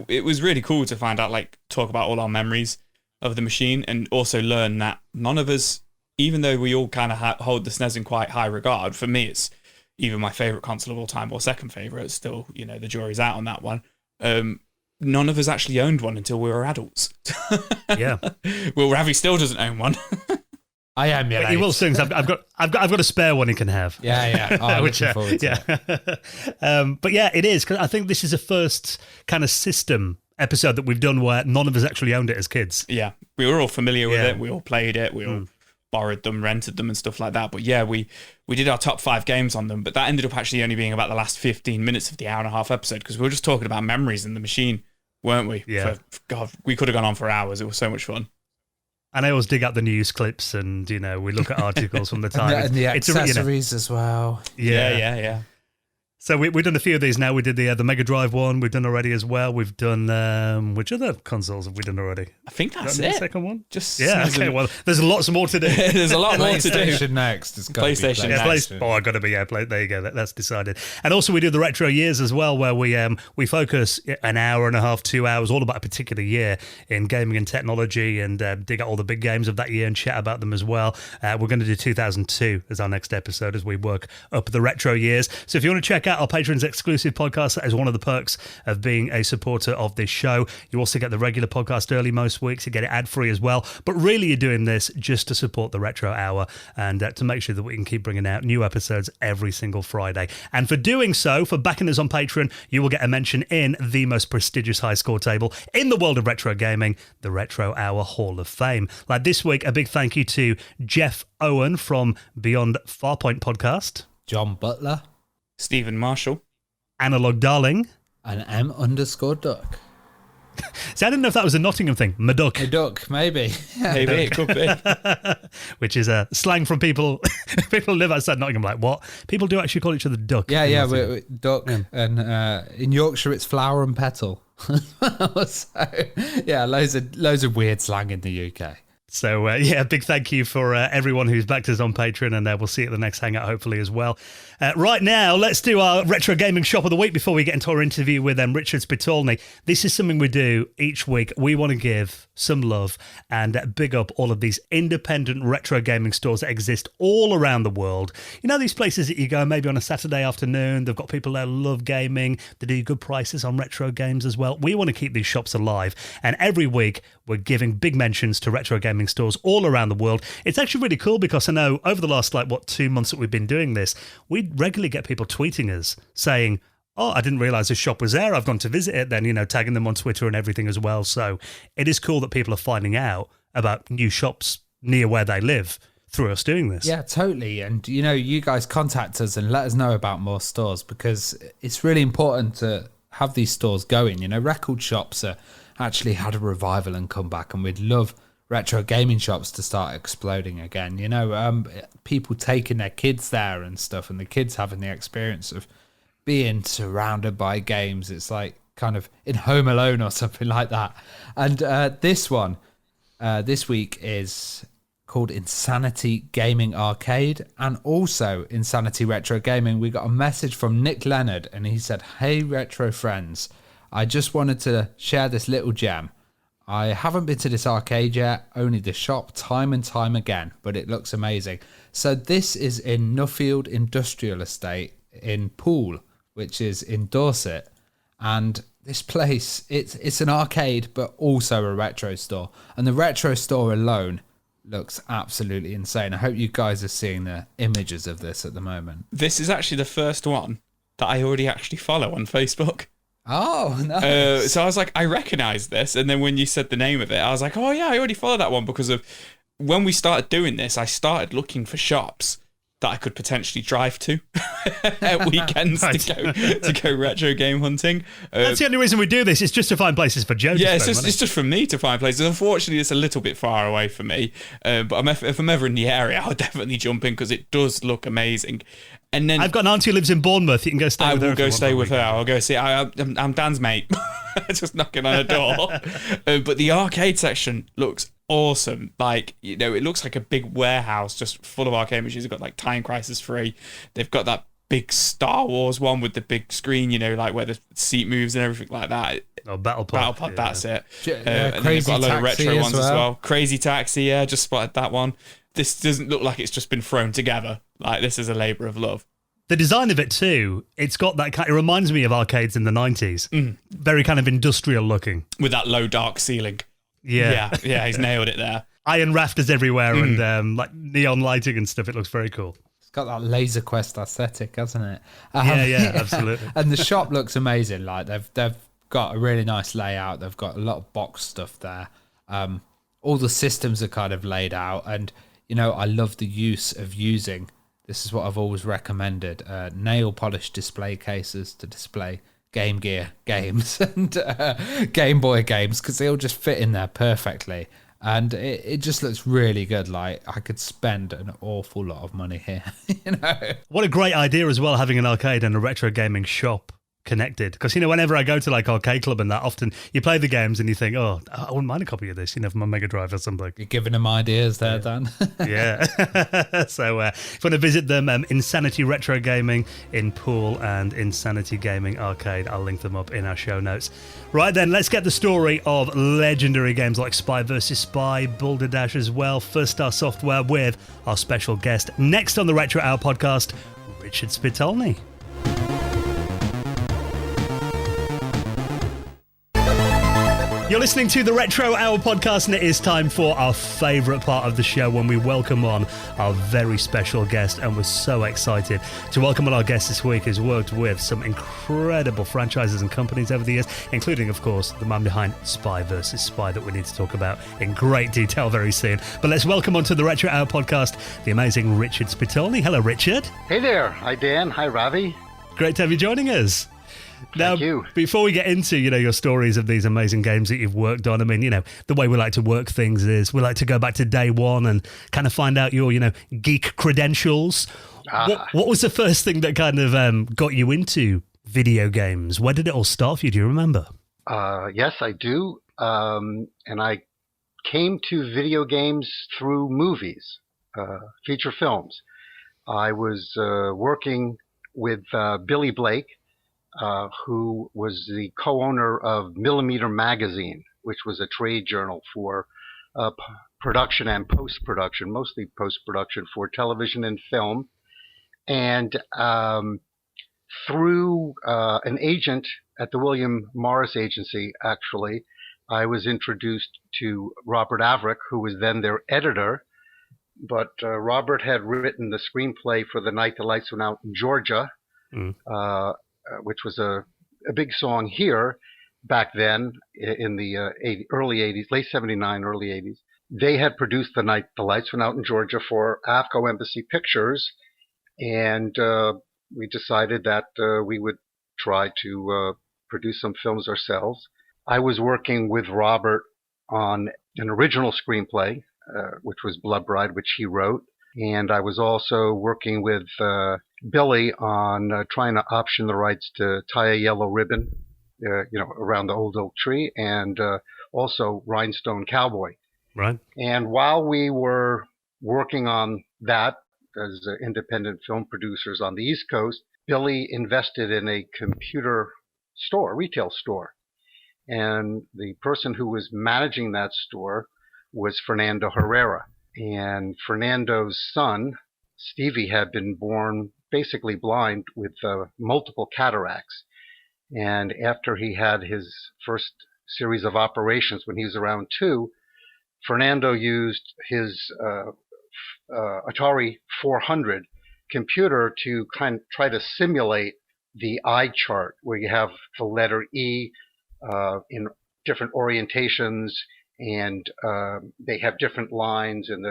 it was really cool to find out, talk about all our memories of the machine, and also learn that none of us, even though we all kind of hold the SNES in quite high regard, for me it's either my favourite console of all time or second favourite. It's still, the jury's out on that one. None of us actually owned one until we were adults. Yeah. Well, Ravi still doesn't own one. I am, yeah. He will soon. I've got a spare one he can have. Yeah. Oh, looking forward to it. But yeah, it is, because I think this is the first kind of system episode that we've done where none of us actually owned it as kids. Yeah, we were all familiar with it. We all played it. We all borrowed them, rented them, and stuff like that. But yeah, we did our top 5 games on them. But that ended up actually only being about the last 15 minutes of the hour-and-a-half episode, because we were just talking about memories in the machine, weren't we? Yeah. God, we could have gone on for hours. It was so much fun. And I always dig out the news clips, and we look at articles from the time. and the accessories as well. Yeah. So we've done a few of these now. We did the Mega Drive one. We've done already as well. We've done which other consoles have we done already? I think that's it. The second one. Okay. Well, there's lots more to do. There's a lot more to do. PlayStation next. It's PlayStation next. I got to be play. There you go. That's decided. And also we do the retro years as well, where we focus an hour and a half, 2 hours, all about a particular year in gaming and technology, and dig out all the big games of that year and chat about them as well. We're going to do 2002 as our next episode as we work up the retro years. So if you want to check out our Patrons exclusive podcast, that is one of the perks of being a supporter of this show. You also get the regular podcast early most weeks. You get it ad-free as well. But really, you're doing this just to support the Retro Hour and to make sure that we can keep bringing out new episodes every single Friday. And for doing so, for backing us on Patreon, you will get a mention in the most prestigious high score table in the world of retro gaming, the Retro Hour Hall of Fame. Like this week, a big thank you to Jeff Owen from Beyond Farpoint Podcast, John Butler, Stephen Marshall, Analog Darling, and M_Duck. See, I didn't know if that was a Nottingham thing. Maduck. Maduck, maybe. Maybe it could be. Which is a slang from people who live outside Nottingham. Like, what? People do actually call each other duck. Yeah, we're duck. Yeah. And in Yorkshire, it's flower and petal. So, yeah, loads of weird slang in the UK. So, big thank you for everyone who's backed us on Patreon, and we'll see you at the next Hangout, hopefully, as well. Right now, let's do our retro gaming shop of the week before we get into our interview with Richard Spitalny. This is something we do each week. We want to give some love and big up all of these independent retro gaming stores that exist all around the world. You know, these places that you go maybe on a Saturday afternoon, they've got people there who love gaming, they do good prices on retro games as well. We want to keep these shops alive, and every week we're giving big mentions to retro gaming stores all around the world. It's actually really cool because I know over the last 2 months that we've been doing this, we regularly get people tweeting us saying, oh, I didn't realise this shop was there, I've gone to visit it, then, tagging them on Twitter and everything as well. So it is cool that people are finding out about new shops near where they live through us doing this. Yeah, totally. And, you guys contact us and let us know about more stores, because it's really important to have these stores going. Record shops are actually had a revival and come back, and we'd love retro gaming shops to start exploding again. People taking their kids there and stuff, and the kids having the experience of being surrounded by games. It's like kind of in Home Alone or something like that. And this week is called Insanity Gaming Arcade, and also Insanity Retro Gaming. We got a message from Nick Leonard, and he said, "Hey retro friends, I just wanted to share this little gem. I haven't been to this arcade yet, only the shop time and time again, but it looks amazing." So this is in Nuffield Industrial Estate in Poole, which is in Dorset. And this place, it's an arcade, but also a retro store. And the retro store alone looks absolutely insane. I hope you guys are seeing the images of this at the moment. This is actually the first one that I already actually follow on Facebook. Oh, nice. So I was like, I recognise this. And then when you said the name of it, I was like, oh yeah, I already follow that one, because of when we started doing this, I started looking for shops that I could potentially drive to at weekends to go retro game hunting. That's the only reason we do this. It's just to find places for Joe. Yeah, it's just for me to find places. Unfortunately, it's a little bit far away for me. But if I'm ever in the area, I'll definitely jump in, because it does look amazing. And then I've got an auntie who lives in Bournemouth. You can go stay with her. I will go stay with her. I'll go see. I'm Dan's mate. Just knocking on a door. But the arcade section looks awesome. It looks like a big warehouse just full of arcade machines. They've got Time Crisis 3. They've got that big Star Wars one with the big screen, where the seat moves and everything like that. Oh, Battle Pod, yeah. That's it. And then they've got a load of retro ones as well. Crazy Taxi, yeah, just spotted that one. This doesn't look like it's just been thrown together. This is a labour of love. The design of it too, it's got that it reminds me of arcades in the 90s. Very kind of industrial looking. With that low dark ceiling. Yeah, he's nailed it there. Iron rafters everywhere and neon lighting and stuff. It looks very cool. It's got that Laser Quest aesthetic, hasn't it? Yeah, absolutely. And the shop looks amazing. They've got a really nice layout. They've got a lot of box stuff there. All the systems are kind of laid out, and I love the use of using. This is what I've always recommended: nail polish display cases to display Game Gear games and Game Boy games, because they all just fit in there perfectly. And it just looks really good. I could spend an awful lot of money here. What a great idea as well, having an arcade and a retro gaming shop connected, because whenever I go to Arcade Club and that, often you play the games and you think, oh, I wouldn't mind a copy of this, for my Mega Drive or something. You're giving them ideas there, Dan. Yeah. So if you want to visit them, Insanity Retro Gaming in Poole and Insanity Gaming Arcade, I'll link them up in our show notes. Right then, let's get the story of legendary games like Spy vs. Spy, Boulder Dash as well, First Star Software, with our special guest next on the Retro Hour podcast, Richard Spitalny. You're listening to the Retro Hour podcast, and it is time for our favourite part of the show, when we welcome on our very special guest. And we're so excited to welcome on our guest this week, who's worked with some incredible franchises and companies over the years, including, of course, the man behind Spy vs. Spy, that we need to talk about in great detail very soon. But let's welcome onto the Retro Hour podcast the amazing Richard Spitalny. Hello, Richard. Hey there. Hi, Dan. Hi, Ravi. Great to have you joining us. Now, Thank you. Before we get into, your stories of these amazing games that you've worked on, the way we like to work things is we like to go back to day one and kind of find out your, geek credentials. What was the first thing that kind of got you into video games? Where did it all start for you? Do you remember? Yes, I do. And I came to video games through movies, feature films. I was working with Billy Blake, who was the co-owner of Millimeter Magazine, which was a trade journal for production and post-production, mostly post-production for television and film. And through an agent at the William Morris Agency, actually, I was introduced to Robert Averick, who was then their editor. But Robert had written the screenplay for The Night the Lights Went Out in Georgia, which was a big song here back then in the early 80s, late 79, early 80s. They had produced The Night the Lights Went Out in Georgia for AFCO Embassy Pictures, and we decided that we would try to produce some films ourselves. I was working with Robert on an original screenplay, which was Blood Bride, which he wrote. And I was also working with Billy on trying to option the rights to Tie a Yellow Ribbon, around the old oak tree, and also Rhinestone Cowboy. Right. And while we were working on that as independent film producers on the East Coast, Billy invested in a computer store, retail store. And the person who was managing that store was Fernando Herrera. And Fernando's son, Stevie, had been born basically blind with multiple cataracts. And after he had his first series of operations when he was around 2, Fernando used his Atari 400 computer to kind of try to simulate the eye chart, where you have the letter E in different orientations, and they have different lines, and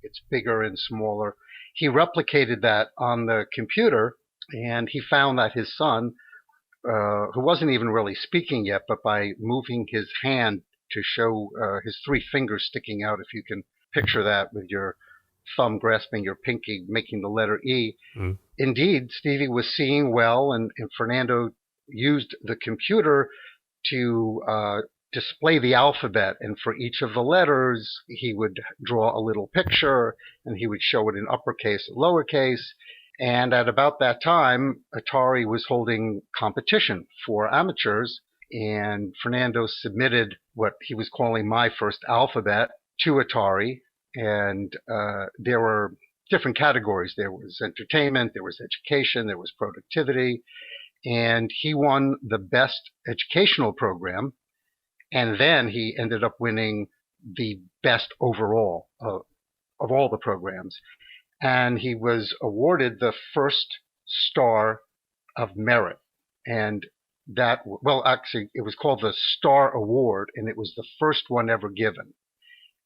it's bigger and smaller. He replicated that on the computer, and he found that his son, who wasn't even really speaking yet, but by moving his hand to show his 3 fingers sticking out, if you can picture that with your thumb grasping your pinky, making the letter E. Indeed, Stevie was seeing well, and Fernando used the computer to display the alphabet, and for each of the letters he would draw a little picture, and he would show it in uppercase and lowercase. And at about that time, Atari was holding competition for amateurs, and Fernando submitted what he was calling My First Alphabet to Atari. And there were different categories. There was entertainment, there was education, there was productivity. And he won the best educational program. And then he ended up winning the best overall of all the programs. And he was awarded the first star of merit. And that, well, actually, it was called the Star Award, and it was the first one ever given.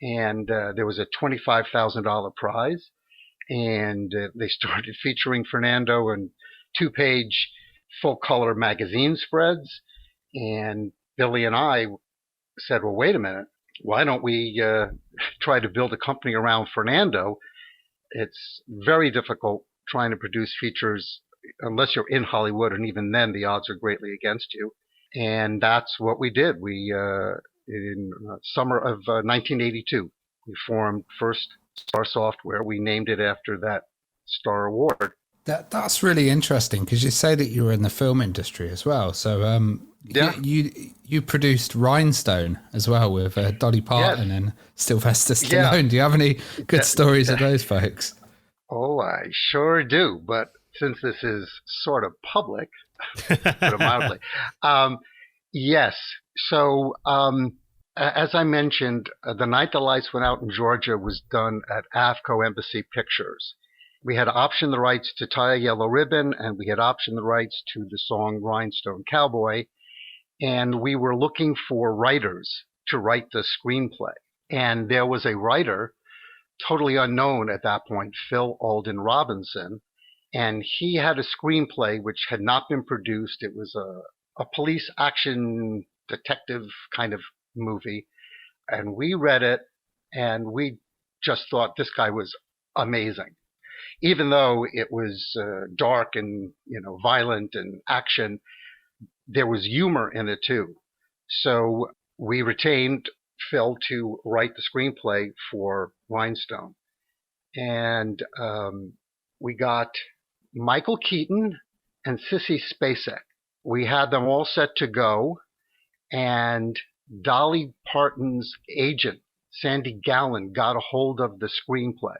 And there was a $25,000 prize. And they started featuring Fernando in 2-page full-color magazine spreads. And Billy and I said, well, wait a minute. Why don't we try to build a company around Fernando? It's very difficult trying to produce features unless you're in Hollywood, and even then the odds are greatly against you. And that's what we did. We, in summer of 1982, we formed First Star Software. We named it after that Star Award. That's really interesting, because you say that you were in the film industry as well. So yeah, you produced Rhinestone as well with Dolly Parton and Sylvester Stallone. Yeah. Do you have any good stories of those folks? Oh, I sure do. But since this is sort of public, put it mildly, yes. So as I mentioned, The Night the Lights Went Out in Georgia was done at AFCO Embassy Pictures. We had optioned the rights to Tie a Yellow Ribbon, and we had optioned the rights to the song Rhinestone Cowboy. And we were looking for writers to write the screenplay. And there was a writer, totally unknown at that point, Phil Alden Robinson. And he had a screenplay which had not been produced. It was a police action detective kind of movie. And we read it, and we just thought this guy was amazing. Even though it was dark and violent and action, there was humor in it too. So we retained Phil to write the screenplay for Rhinestone. And we got Michael Keaton and Sissy Spacek. We had them all set to go, and Dolly Parton's agent, Sandy Gallen, got a hold of the screenplay,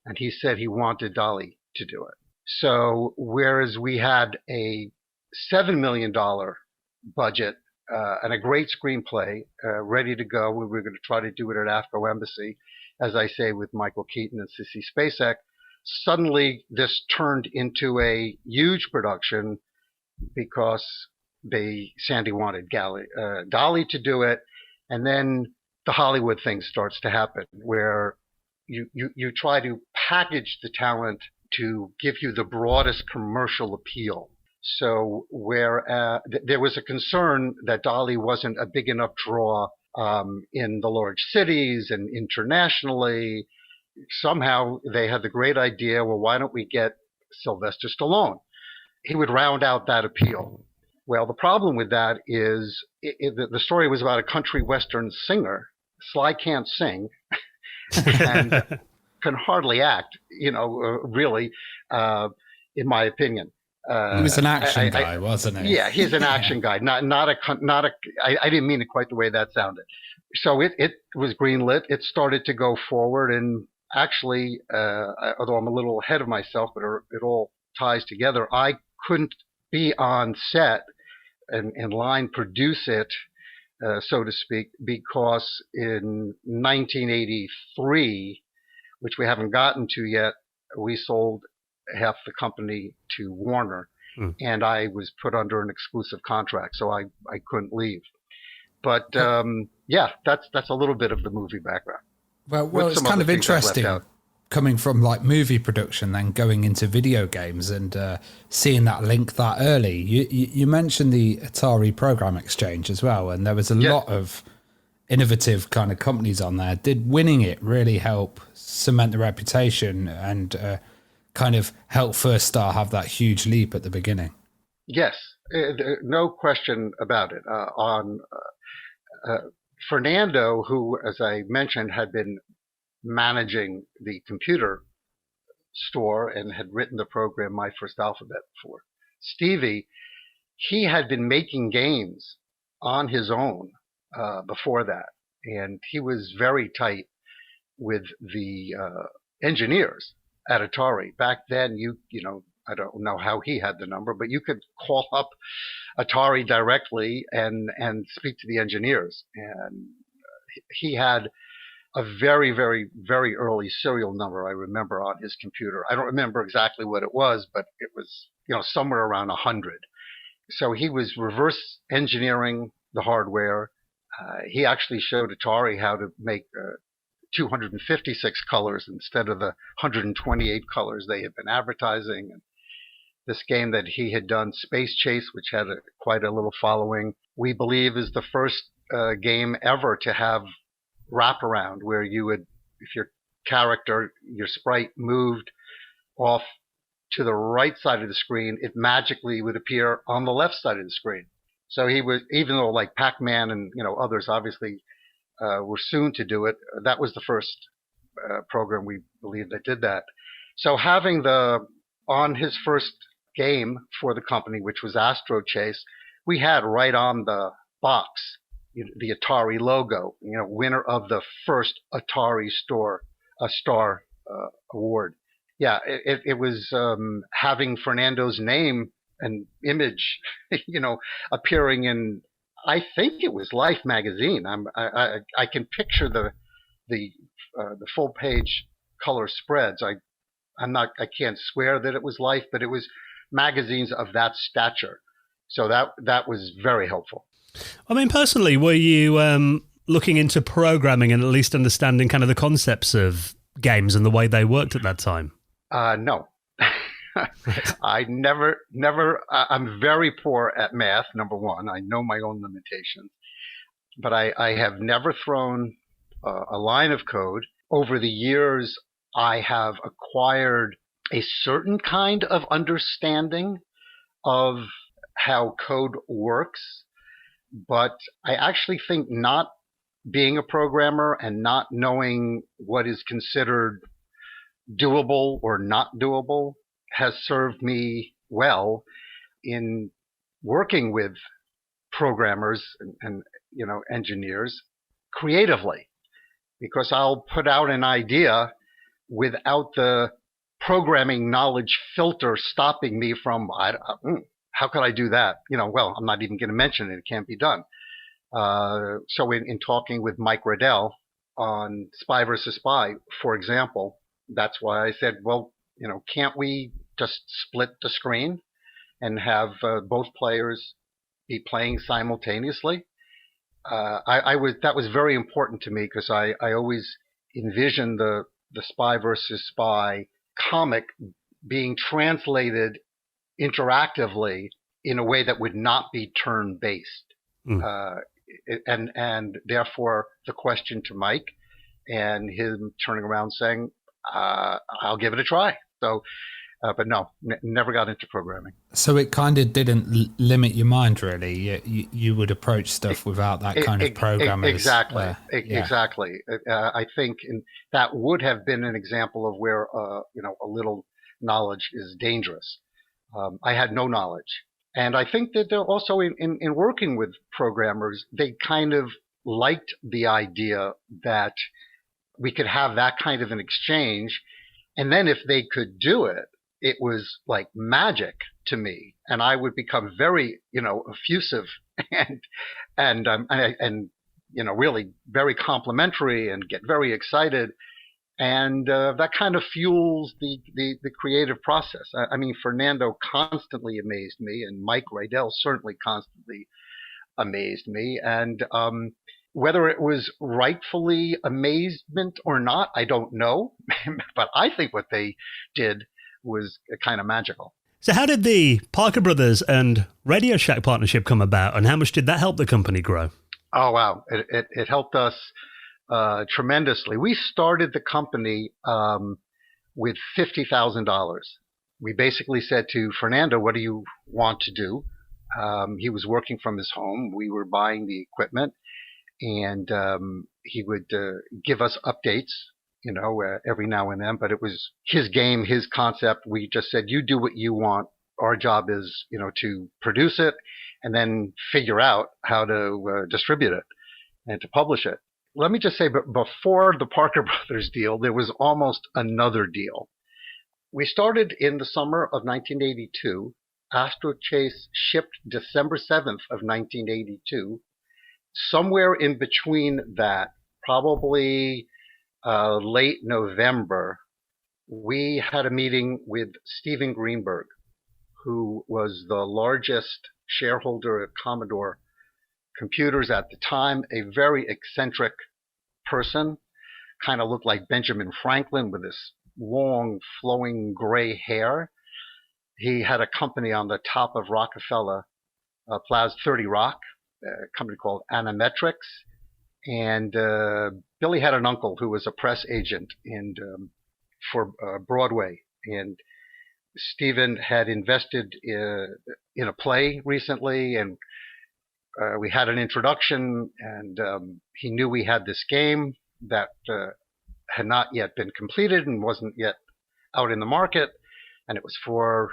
and he said he wanted Dolly to do it. So whereas we had a $7 million budget and a great screenplay ready to go, we were going to try to do it at AFCO Embassy, as I say, with Michael Keaton and Sissy Spacek. Suddenly, this turned into a huge production because Sandy wanted Dolly to do it, and then the Hollywood thing starts to happen, where you try to package the talent to give you the broadest commercial appeal. So where there was a concern that Dolly wasn't a big enough draw in the large cities and internationally, somehow they had the great idea, well, why don't we get Sylvester Stallone? He would round out that appeal. Well, the problem with that is the story was about a country western singer. Sly can't sing and can hardly act, really, in my opinion. He was an action guy, wasn't he? Yeah, he's an action guy. I didn't mean it quite the way that sounded. So it was greenlit. It started to go forward, and actually, although I'm a little ahead of myself, but it all ties together. I couldn't be on set and line produce it, so to speak, because in 1983, which we haven't gotten to yet, we sold half the company to Warner, and I was put under an exclusive contract, so I couldn't leave. But yeah, that's a little bit of the movie background. Well, it's kind of interesting coming from like movie production, then going into video games and seeing that link that early. You mentioned the Atari Program Exchange as well, and there was a lot of innovative kind of companies on there. Did winning it really help cement the reputation and kind of help First Star have that huge leap at the beginning? Yes, no question about it. Fernando, who, as I mentioned, had been managing the computer store and had written the program My First Alphabet for Stevie, he had been making games on his own before that, and he was very tight with the engineers at Atari. Back then, you know, I don't know how he had the number, but you could call up Atari directly and speak to the engineers. And he had a very, very, very early serial number, I remember, on his computer. I don't remember exactly what it was, but it was, somewhere around 100. So he was reverse engineering the hardware. He actually showed Atari how to make 256 colors instead of the 128 colors they had been advertising. And this game that he had done, Space Chase, which had quite a little following, we believe is the first game ever to have wraparound, where you would, if your character, your sprite moved off to the right side of the screen, it magically would appear on the left side of the screen. So he was, even though like Pac-Man and others obviously were soon to do it, that was the first program we believe that did that. So having on his first game for the company, which was Astro Chase, we had right on the box the Atari logo, winner of the first Atari Star award. Yeah, it was having Fernando's name and image, appearing in, I think it was Life magazine. I can picture the full page color spreads. I can't swear that it was Life, but it was magazines of that stature. So that was very helpful. I mean, personally, were you looking into programming and at least understanding kind of the concepts of games and the way they worked at that time? No. I never, I'm very poor at math, number one. I know my own limitations. But I have never thrown a line of code. Over the years, I have acquired a certain kind of understanding of how code works. But I actually think not being a programmer and not knowing what is considered doable or not doable has served me well. in working with programmers and engineers creatively, because I'll put out an idea without the programming knowledge filter stopping me from, how could I do that? Well, I'm not even going to mention it. It can't be done. So in talking with Mike Riddell on Spy versus Spy, for example, that's why I said, well, can't we just split the screen and have both players be playing simultaneously? That was very important to me, because I always envisioned the Spy versus Spy comic being translated interactively in a way that would not be turn-based. And therefore the question to Mike, and him turning around saying, I'll give it a try. So, but no, never got into programming. So it kind of didn't limit your mind, really. You would approach stuff without that kind of programming. Exactly. Exactly. I think that would have been an example of where, a little knowledge is dangerous. I had no knowledge. And I think that also in working with programmers, they kind of liked the idea that we could have that kind of an exchange. And then if they could do it, it was like magic to me. And I would become very, effusive and really very complimentary and get very excited. And that kind of fuels the creative process. I mean, Fernando constantly amazed me, and Mike Riddell certainly constantly amazed me. And whether it was rightfully amazement or not, I don't know. But I think what they did was kind of magical. So how did the Parker Brothers and Radio Shack partnership come about, and how much did that help the company grow? Oh, wow. It helped us tremendously. We started the company with $50,000. We basically said to Fernando, what do you want to do? He was working from his home. We were buying the equipment, and he would give us updates, every now and then. But it was his game, his concept. We just said, you do what you want. Our job is, to produce it and then figure out how to distribute it and to publish it. Let me just say, but before the Parker Brothers deal, there was almost another deal. We started in the summer of 1982. Astro Chase shipped December 7th of 1982. Somewhere in between that, probably late November, we had a meeting with Steven Greenberg, who was the largest shareholder at Commodore Computers at the time, a very eccentric person, kind of looked like Benjamin Franklin with this long flowing gray hair. He had a company on the top of Rockefeller Plaza, 30 Rock, a company called Animetrics. And Billy had an uncle who was a press agent for Broadway. And Stephen had invested in a play recently, and we had an introduction, and he knew we had this game that had not yet been completed and wasn't yet out in the market, and it was for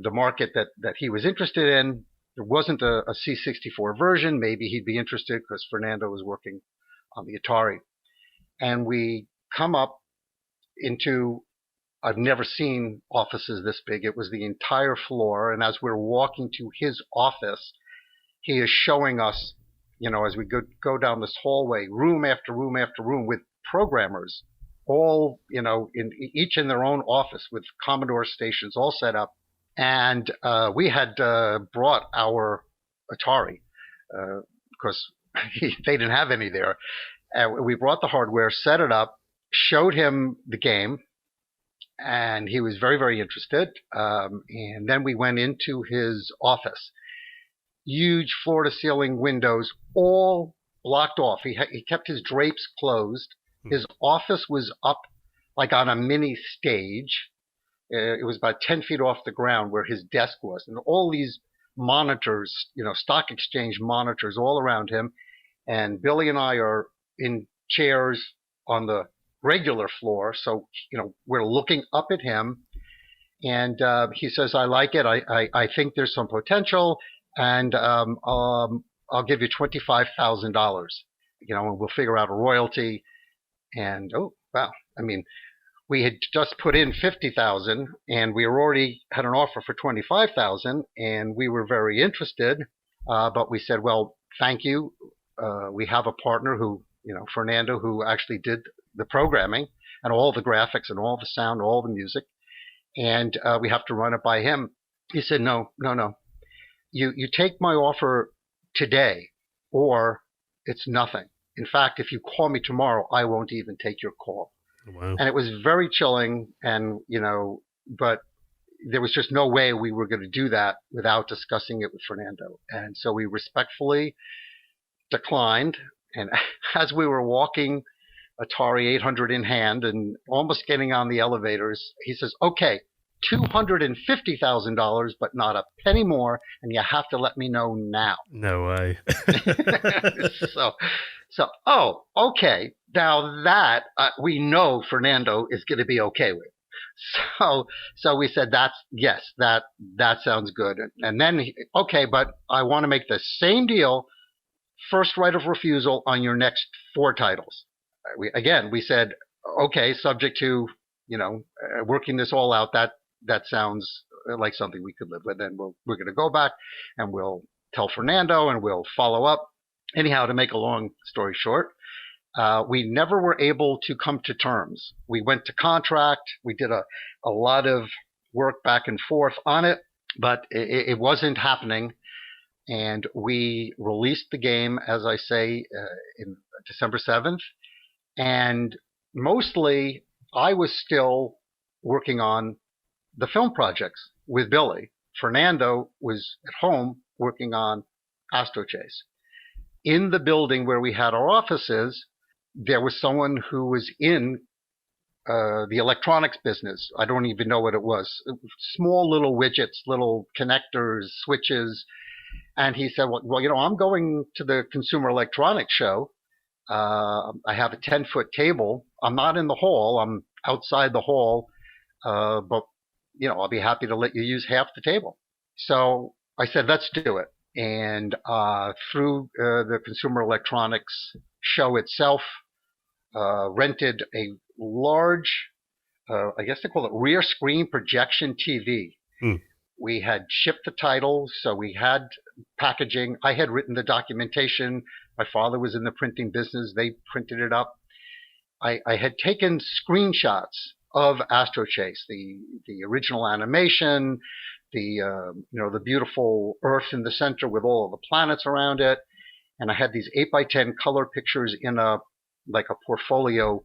the market that he was interested in. There wasn't a C64 version. Maybe he'd be interested because Fernando was working on the Atari. And we come up into, I've never seen offices this big. It was the entire floor, and as we're walking to his office, he is showing us, as we go down this hallway, room after room after room with programmers, all, each in their own office with Commodore stations all set up. And we had brought our Atari because they didn't have any there. We brought the hardware, set it up, showed him the game, and he was very, very interested. And then we went into his office. Huge floor-to-ceiling windows, all blocked off. He kept his drapes closed. His office was up like on a mini stage. It was about 10 feet off the ground where his desk was. And all these monitors, stock exchange monitors all around him. And Billy and I are in chairs on the regular floor. So, we're looking up at him. And he says, I like it. I think there's some potential, and I'll give you $25,000, and we'll figure out a royalty. And oh, wow. I mean, we had just put in 50,000 and we already had an offer for 25,000 and we were very interested. But we said, well, thank you. We have a partner who, Fernando, who actually did the programming and all the graphics and all the sound, all the music. And we have to run it by him. He said, no. You take my offer today or it's nothing. In fact, if you call me tomorrow, I won't even take your call. Wow. And it was very chilling. And, but there was just no way we were going to do that without discussing it with Fernando. And so we respectfully declined. And as we were walking Atari 800 in hand and almost getting on the elevators, he says, okay, $250,000, but not a penny more, and you have to let me know now. No way. So, oh, okay. Now that we know Fernando is going to be okay with. So we said, that sounds good. And then, okay, but I want to make the same deal, first right of refusal on your next 4 titles. We said, okay, subject to, working this all out, that sounds like something we could live with. And we're going to go back and we'll tell Fernando and we'll follow up. Anyhow, to make a long story short, we never were able to come to terms. We went to contract. We did a lot of work back and forth on it, but it wasn't happening. And we released the game, as I say, in December 7th. And mostly I was still working on the film projects with Billy. Fernando was at home working on Astro Chase. In the building where we had our offices, there was someone who was in the electronics business. I don't even know what it was. Small little widgets, little connectors, switches. And he said, well, I'm going to the Consumer Electronics Show. I have a 10-foot table. I'm not in the hall. I'm outside the hall. But, I'll be happy to let you use half the table. So I said, let's do it. And through the Consumer Electronics Show itself, rented a large, I guess they call it rear screen projection TV. We had shipped the title, so we had packaging. I had written the documentation. My father was in the printing business. They printed it up. I had taken screenshots of Astro Chase, the original animation, the beautiful Earth in the center with all of the planets around it. And I had these 8x10 color pictures in a portfolio,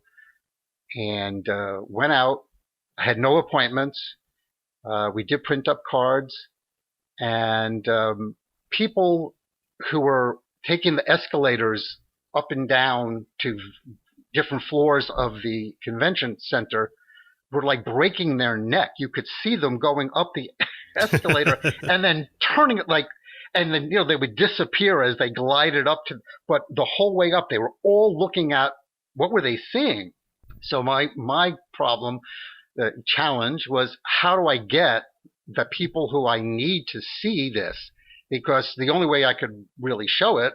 and went out. I had no appointments. We did print up cards, and people who were taking the escalators up and down to different floors of the convention center were like breaking their neck. You could see them going up the escalator and then turning it and then, they would disappear as they glided up but the whole way up, they were all looking at what were they seeing? So my problem, the challenge was, how do I get the people who I need to see this? Because the only way I could really show it,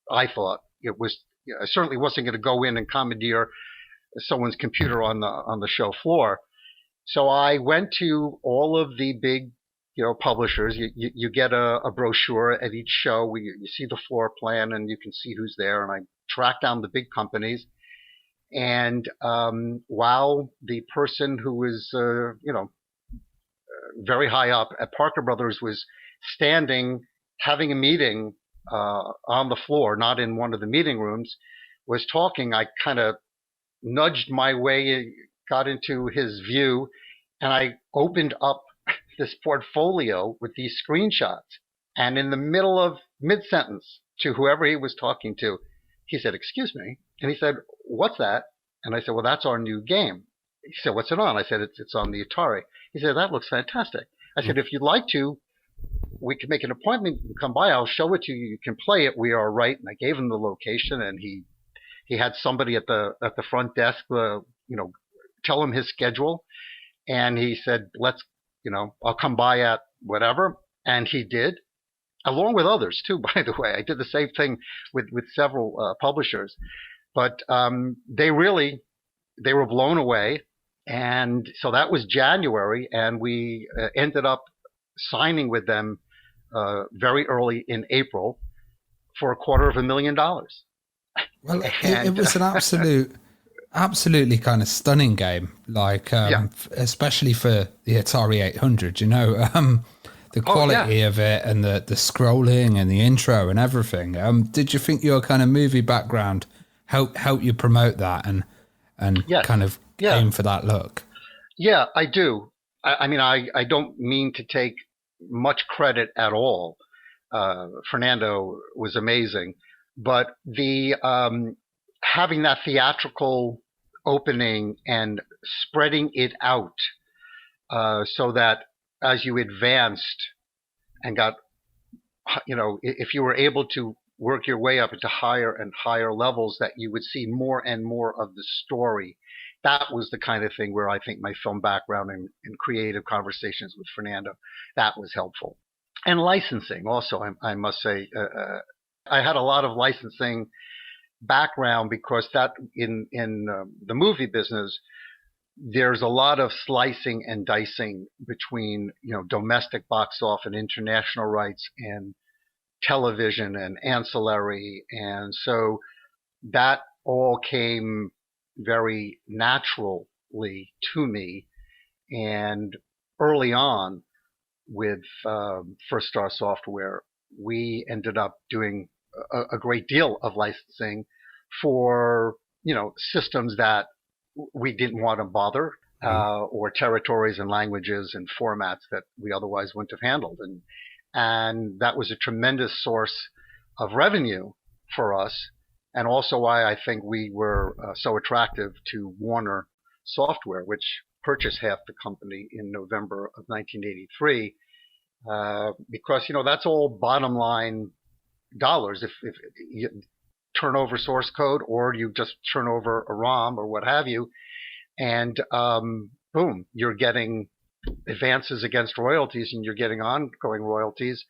I thought, it was, I certainly wasn't going to go in and commandeer someone's computer on the show floor. So I went to all of the big, publishers. You get a brochure at each show. You see the floor plan and you can see who's there. And I tracked down the big companies. And while the person who was, very high up at Parker Brothers was standing, having a meeting on the floor, not in one of the meeting rooms, was talking, I kind of nudged my way, got into his view, and I opened up this portfolio with these screenshots. And in the middle of mid-sentence to whoever he was talking to, he said, "Excuse me." And he said, "What's that?" And I said, "Well, that's our new game." He said, "What's it on?" I said, it's on the Atari." He said, "That looks fantastic." I said, "If you'd like to, we can make an appointment. You come by. I'll show it to you. You can play it. We are right." And I gave him the location, and he had somebody at the front desk, tell him his schedule. And he said, "Let's I'll come by at whatever. And he did, along with others too, by the way. I did the same thing with several publishers. But they were blown away. And so that was January, and we ended up signing with them very early in April for $250,000. Well, it was an absolutely kind of stunning game, like especially for the Atari 800. The quality of it and the scrolling and the intro and everything. Did you think your kind of movie background help you promote that and kind of aim for that look? Yeah, I do. I don't mean to take much credit at all. Fernando was amazing, but the having that theatrical opening and spreading it out so that as you advanced and got, if you were able to work your way up into higher and higher levels, that you would see more and more of the story. That was the kind of thing where I think my film background and creative conversations with Fernando, that was helpful. And licensing also, I must say, I had a lot of licensing background because that in the movie business, there's a lot of slicing and dicing between, domestic box office and international rights and television and ancillary. And so that all came very naturally to me. And early on with First Star Software, we ended up doing a great deal of licensing for, systems that we didn't want to bother, or territories and languages and formats that we otherwise wouldn't have handled. And that was a tremendous source of revenue for us, and also why I think we were so attractive to Warner Software, which purchased half the company in November of 1983, because, that's all bottom line dollars. If you turn over source code or you just turn over a ROM or what have you, and boom, you're getting advances against royalties, and you're getting ongoing royalties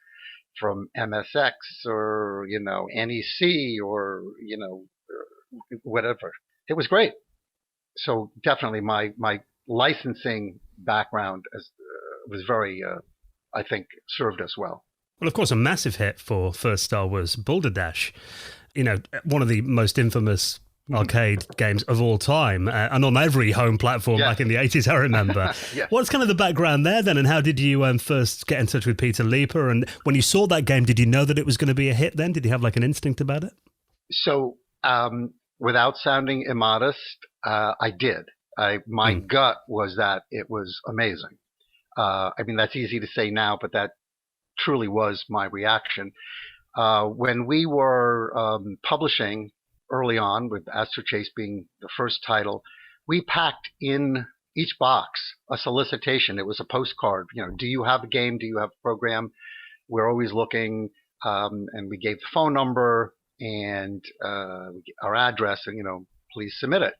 from MSX or, NEC or, whatever. It was great. So definitely my licensing background was very, I think, served us well. Well, of course, a massive hit for First Star was Boulder Dash. One of the most infamous arcade games of all time, and on every home platform back in the 80s, I remember. What's kind of the background there then, and how did you first get in touch with Peter Leeper? And when you saw that game, did you know that it was going to be a hit then? Did you have like an instinct about it? So without sounding immodest, I did. My gut was that it was amazing. That's easy to say now, but that truly was my reaction. When we were publishing early on, with Astro Chase being the first title, we packed in each box a solicitation. It was a postcard. Do you have a game? Do you have a program? We're always looking. And we gave the phone number and our address, and, please submit it.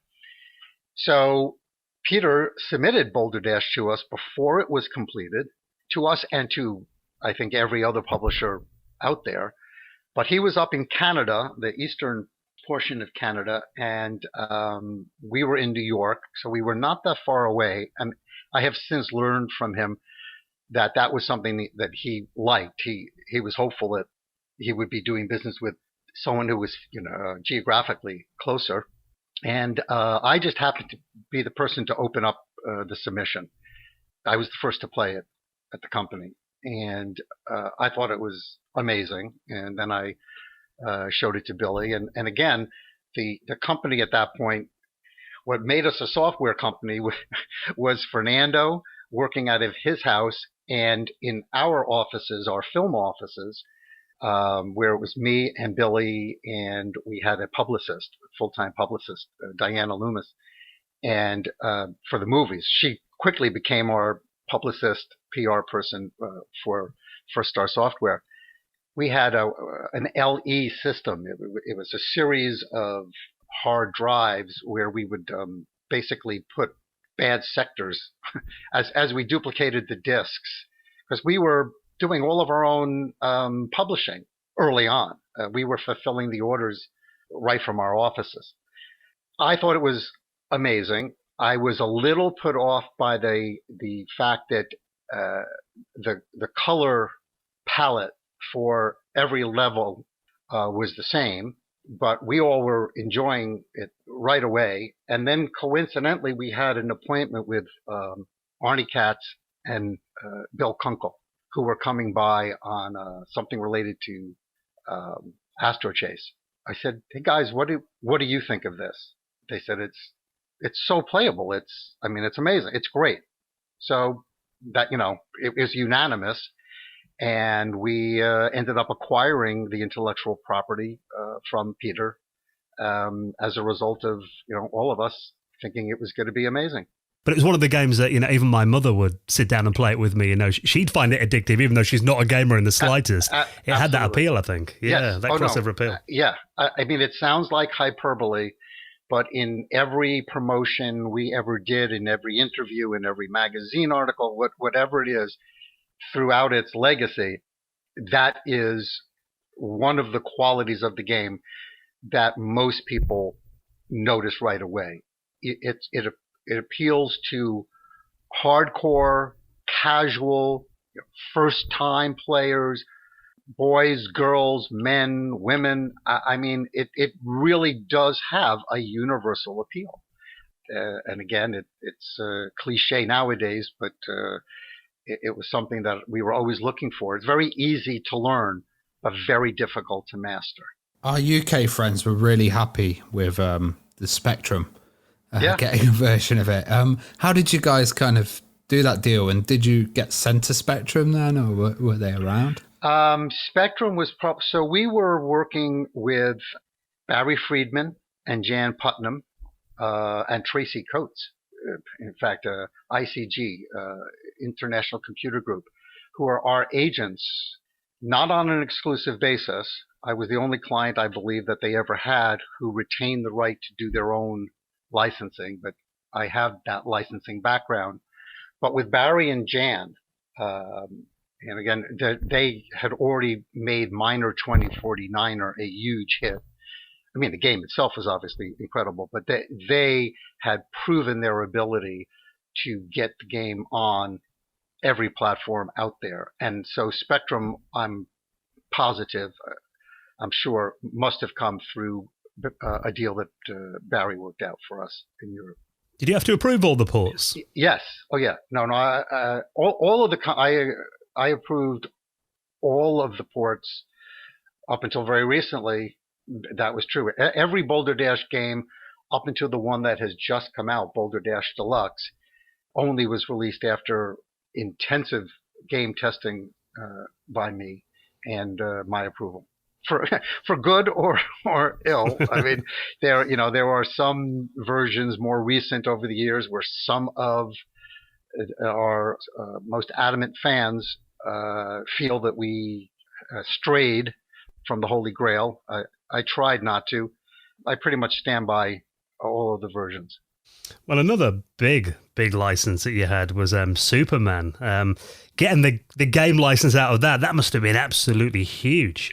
So Peter submitted Boulder Dash to us before it was completed, to us and to, I think, every other publisher out there. But he was up in Canada, the eastern portion of Canada, and we were in New York, so we were not that far away. And I have since learned from him that was something that he liked. He was hopeful that he would be doing business with someone who was, geographically closer. And I just happened to be the person to open up the submission. I was the first to play it at the company, and I thought it was amazing. And then I showed it to Billy, and again, the company at that point, what made us a software company was Fernando working out of his house, and in our offices, our film offices, where it was me and Billy, and we had a publicist, full-time publicist, Diana Loomis, and for the movies. She quickly became our publicist, PR person for First Star Software. We had an LE system. It was a series of hard drives where we would basically put bad sectors as we duplicated the discs, because we were doing all of our own publishing early on. We were fulfilling the orders right from our offices. I thought it was amazing. I was a little put off by the fact that the color palette for every level was the same, but we all were enjoying it right away. And then coincidentally, we had an appointment with Arnie Katz and Bill Kunkel, who were coming by on something related to Astro Chase. I said, "Hey guys, what do you think of this?" They said, "It's so playable. It's amazing. It's great." So that, it was unanimous, and we ended up acquiring the intellectual property from Peter as a result of all of us thinking it was going to be amazing. But it was one of the games that, even my mother would sit down and play it with me. She'd find it addictive, even though she's not a gamer in the slightest. It had that appeal, I think. Yeah, yes. that crossover appeal. Yeah. It sounds like hyperbole, but in every promotion we ever did, in every interview, in every magazine article, whatever it is, throughout its legacy, that is one of the qualities of the game that most people notice right away. It appeals to hardcore, casual, first-time players, boys, girls, men, women. It really does have a universal appeal. And again, it's a cliche nowadays, but it was something that we were always looking for. It's very easy to learn, but very difficult to master. Our UK friends were really happy with the Spectrum. Getting a version of it. How did you guys kind of do that deal? And did you get sent a Spectrum then, or were they around? Spectrum was so we were working with Barry Friedman and Jan Putnam and Tracy Coates. In fact, ICG, International Computer Group, who are our agents, not on an exclusive basis. I was the only client, I believe, that they ever had who retained the right to do their own licensing, but I have that licensing background. But with Barry and Jan, and again, they had already made Miner 2049er a huge hit. The game itself was obviously incredible, but they had proven their ability to get the game on every platform out there. And so Spectrum, I'm positive, I'm sure, must have come through a deal that Barry worked out for us in Europe. Did you have to approve all the ports? Yes. Oh, yeah. No. All of I approved all of the ports up until very recently. That was true. Every Boulder Dash game up until the one that has just come out, Boulder Dash Deluxe, only was released after intensive game testing by me and my approval. For good or ill. There are some versions more recent over the years where some of our most adamant fans feel that we strayed from the Holy Grail. I tried not to. I pretty much stand by all of the versions. Well, another big license that you had was Superman. Getting the game license out of that must have been absolutely huge.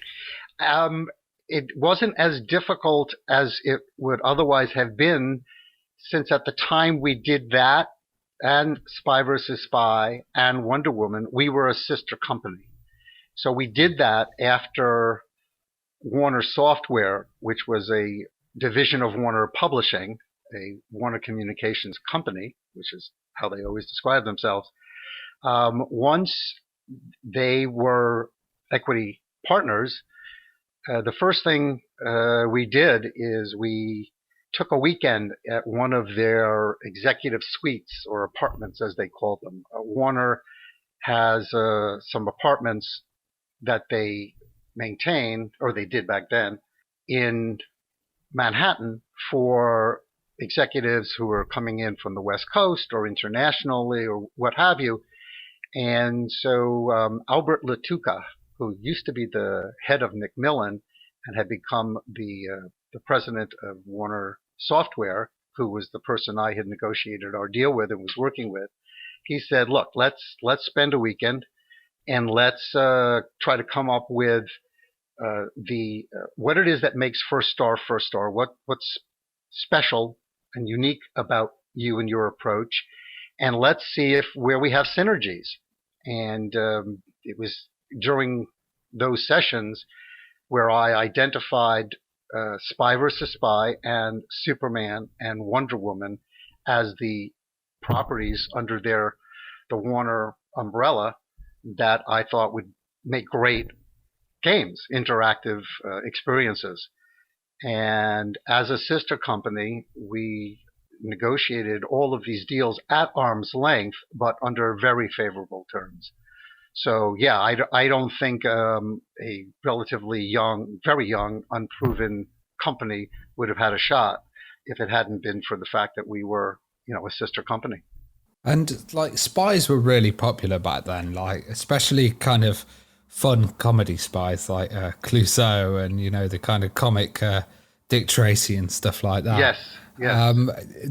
It wasn't as difficult as it would otherwise have been, since at the time we did that and Spy vs. Spy and Wonder Woman, we were a sister company. So we did that after Warner Software, which was a division of Warner Publishing, a Warner Communications company, which is how they always describe themselves. Once they were equity partners, the first thing we did is we took a weekend at one of their executive suites, or apartments as they call them. Warner has some apartments that they maintain, or they did back then, in Manhattan for executives who are coming in from the West Coast or internationally or what have you. And so Albert Latuca, who used to be the head of Macmillan and had become the president of Warner Software, who was the person I had negotiated our deal with and was working with, he said, "Look, let's spend a weekend and let's try to come up with what it is that makes First Star. What's special and unique about you and your approach, and let's see where we have synergies." And it was during those sessions where I identified Spy versus Spy and Superman and Wonder Woman as the properties under the Warner umbrella that I thought would make great games, interactive experiences. And as a sister company, we negotiated all of these deals at arm's length, but under very favorable terms. So yeah, I don't think a relatively young, very young, unproven company would have had a shot if it hadn't been for the fact that we were, a sister company. And like spies were really popular back then, like especially kind of fun comedy spies like Clouseau and the kind of comic Dick Tracy and stuff like that. Yes.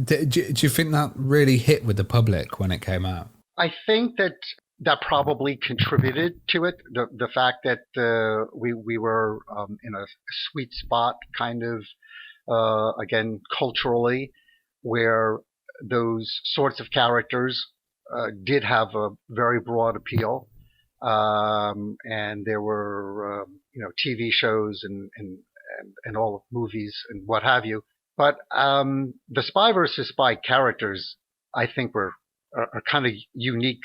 Do you think that really hit with the public when it came out? I think that probably contributed to it. The fact that we were in a sweet spot, kind of again culturally, where those sorts of characters did have a very broad appeal, and there were TV shows and all movies and what have you. But the Spy versus Spy characters, I think, are kind of unique.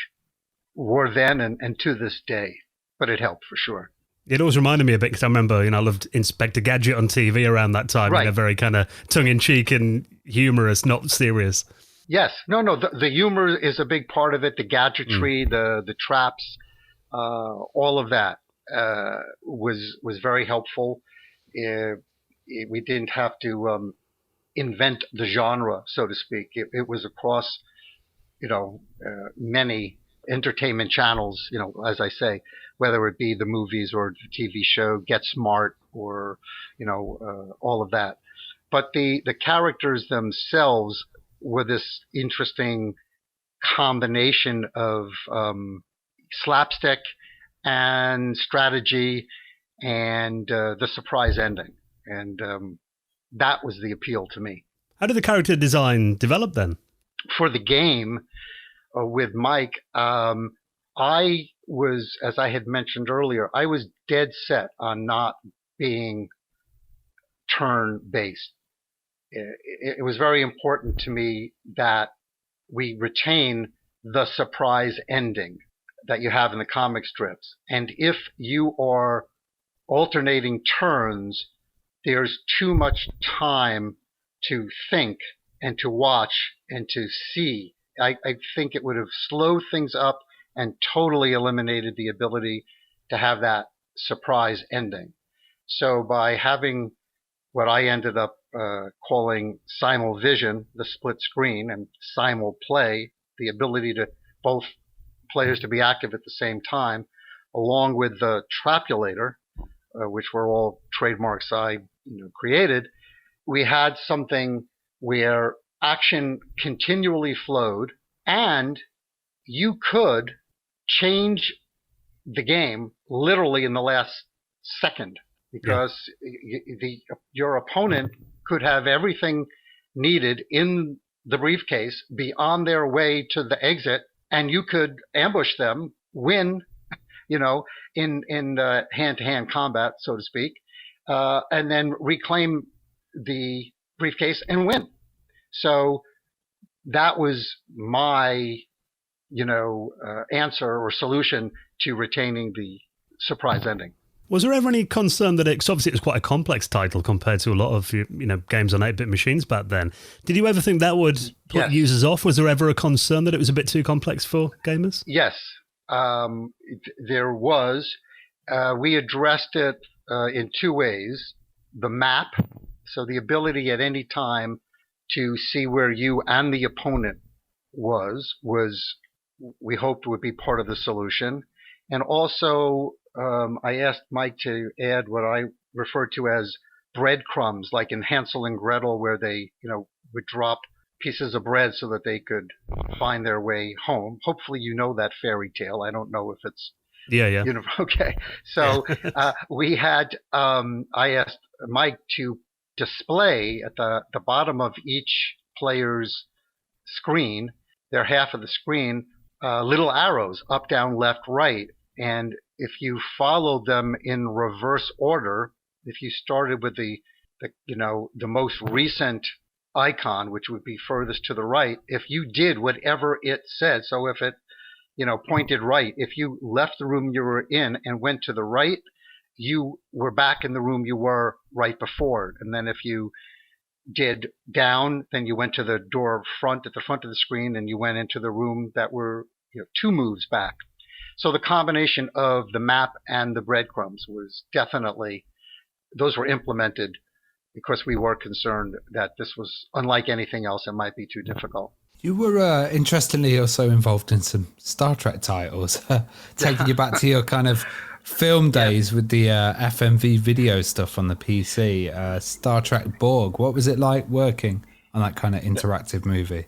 Were then and to this day, but it helped for sure. It always reminded me a bit because I remember, I loved Inspector Gadget on TV around that time. Right. Very kind of tongue-in-cheek and humorous, not serious. Yes, no, the humor is a big part of it. The gadgetry, the traps, all of that was very helpful. We didn't have to invent the genre, so to speak. It was across, many entertainment channels, as I say, whether it be the movies or the TV show, Get Smart, or, all of that. But the characters themselves were this interesting combination of slapstick and strategy and the surprise ending. And that was the appeal to me. How did the character design develop then? For the game, with Mike, I was, as I had mentioned earlier, I was dead set on not being turn-based. It was very important to me that we retain the surprise ending that you have in the comic strips. And if you are alternating turns, there's too much time to think and to watch and to see. I think it would have slowed things up and totally eliminated the ability to have that surprise ending. So by having what I ended up calling simulvision, the split screen, and simulplay, the ability to both players to be active at the same time, along with the trapulator, which were all trademarks I created, we had something where action continually flowed, and you could change the game literally in the last second, because your opponent could have everything needed in the briefcase, be on their way to the exit, and you could ambush them, win, in hand-to-hand combat, so to speak, and then reclaim the briefcase and win. So that was my, answer or solution to retaining the surprise ending. Was there ever any concern that because obviously it was quite a complex title compared to a lot of games on 8-bit machines back then? Did you ever think that would put users off? Was there ever a concern that it was a bit too complex for gamers? Yes, there was. We addressed it in two ways. The map, so the ability at any time to see where you and the opponent was we hoped would be part of the solution. And also, I asked Mike to add what I refer to as breadcrumbs, like in Hansel and Gretel, where they, would drop pieces of bread so that they could find their way home. Hopefully, you know that fairy tale. I don't know if it's Yeah. okay. So we had. I asked Mike to display at the bottom of each player's screen, their half of the screen, little arrows up, down, left, right, and if you followed them in reverse order, if you started with the most recent icon, which would be furthest to the right, if you did whatever it said, so if it pointed right, if you left the room you were in and went to the right, you were back in the room you were right before. And then if you did down, then you went to the door at the front of the screen, and you went into the room that were 2 moves back. So the combination of the map and the breadcrumbs was definitely, those were implemented because we were concerned that this was unlike anything else and might be too difficult. You were interestingly also involved in some Star Trek titles, taking you back to your kind of film days with the FMV video stuff on the PC. Star Trek Borg. What was it like working on that kind of interactive movie?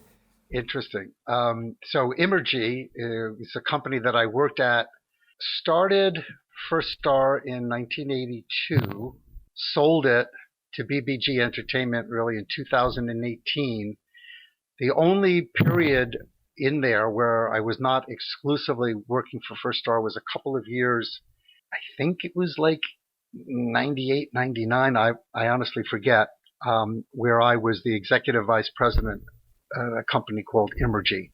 Interesting. So Imergy is a company that I worked at. Started First Star in 1982. Sold it to BBG Entertainment really in 2018. The only period in there where I was not exclusively working for First Star was a couple of years. I think it was like 98, 99. I honestly forget, where I was the executive vice president at a company called Imergy.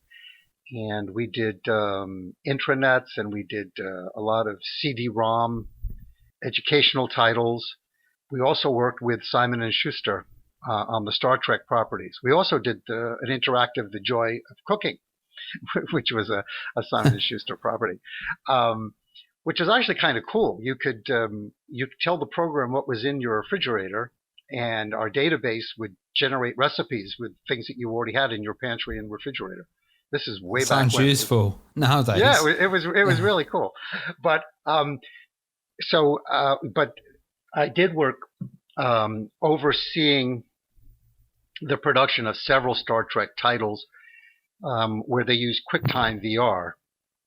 And we did intranets, and we did a lot of CD-ROM educational titles. We also worked with Simon & Schuster on the Star Trek properties. We also did an interactive The Joy of Cooking, which was a Simon & Schuster property, which is actually kind of cool. You could tell the program what was in your refrigerator, and our database would generate recipes with things that you already had in your pantry and refrigerator. This is way back when. Sounds useful nowadays. Yeah, it was really cool. But but I did work overseeing the production of several Star Trek titles where they used Quicktime Vr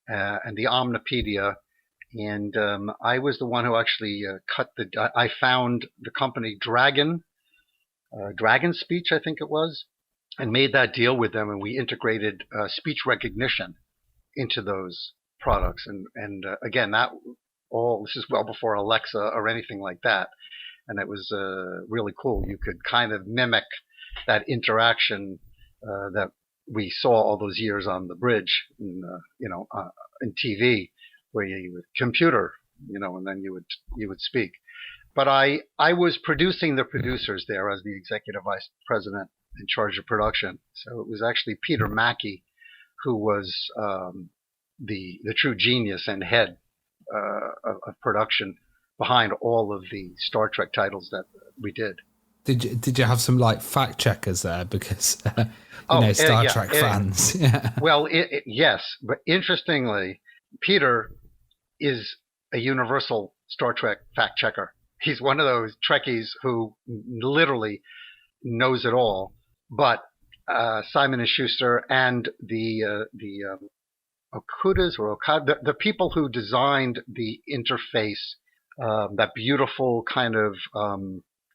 and the Omnipedia. And I was the one who actually I found the company Dragon Speech, I think it was, and made that deal with them. And we integrated speech recognition into those products. And again, this is well before Alexa or anything like that. And it was really cool. You could kind of mimic that interaction that we saw all those years on the bridge, in TV, where you would computer, and then you would speak. But I was producing the producers there as the executive vice president in charge of production. So it was actually Peter Mackey who was the true genius and head of production behind all of the Star Trek titles that we did. Did you have some fact checkers there, because Star Trek fans? Yeah. Well, yes, but interestingly, Peter is a universal Star Trek fact checker. He's one of those Trekkies who literally knows it all. But Simon & Schuster and the Okudas or Okada, the people who designed the interface, that beautiful kind of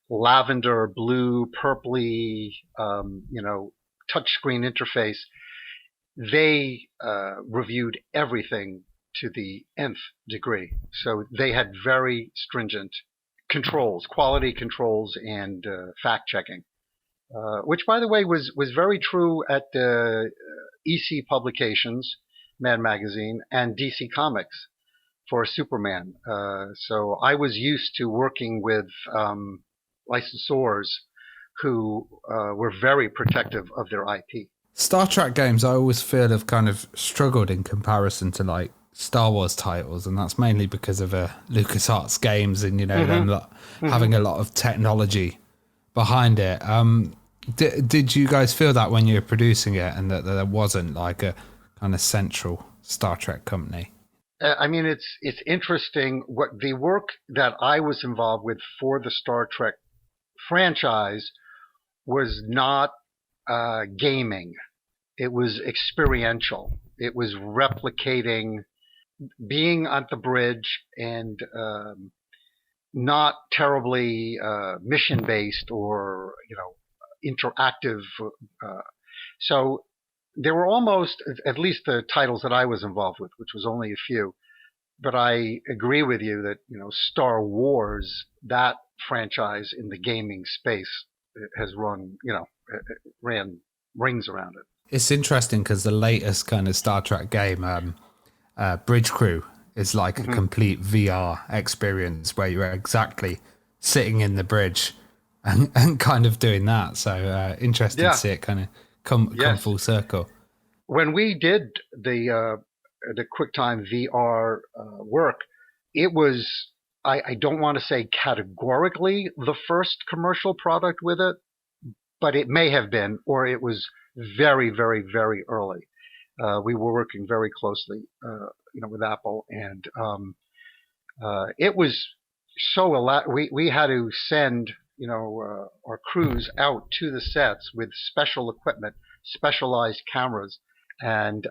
lavender, blue, purpley, touchscreen interface, they reviewed everything to the nth degree. So they had very stringent controls, quality controls, and fact checking, which, by the way, was very true at EC Publications, Mad Magazine, and DC Comics for Superman. So I was used to working with licensors who were very protective of their IP. Star Trek games, I always feel, have kind of struggled in comparison to Star Wars titles, and that's mainly because of LucasArts games and them having a lot of technology behind it. Did you guys feel that when you were producing it, and that there wasn't a kind of central Star Trek company? I mean, it's interesting. What the work that I was involved with for the Star Trek franchise was not gaming. It was experiential. It was replicating being at the bridge and not terribly mission based or interactive. So there were almost, at least the titles that I was involved with, which was only a few. But I agree with you that Star Wars, that franchise in the gaming space, has ran rings around it. It's interesting because the latest kind of Star Trek game, Bridge Crew, is like a complete VR experience where you're exactly sitting in the bridge and kind of doing that. So interesting to see it kind of come full circle. When we did the Quicktime Vr work, it was, I don't want to say categorically the first commercial product with it, but it may have been, or it was very, very, very early. We were working very closely, with Apple, and it was so we had to send, our crews out to the sets with special equipment, specialized cameras, and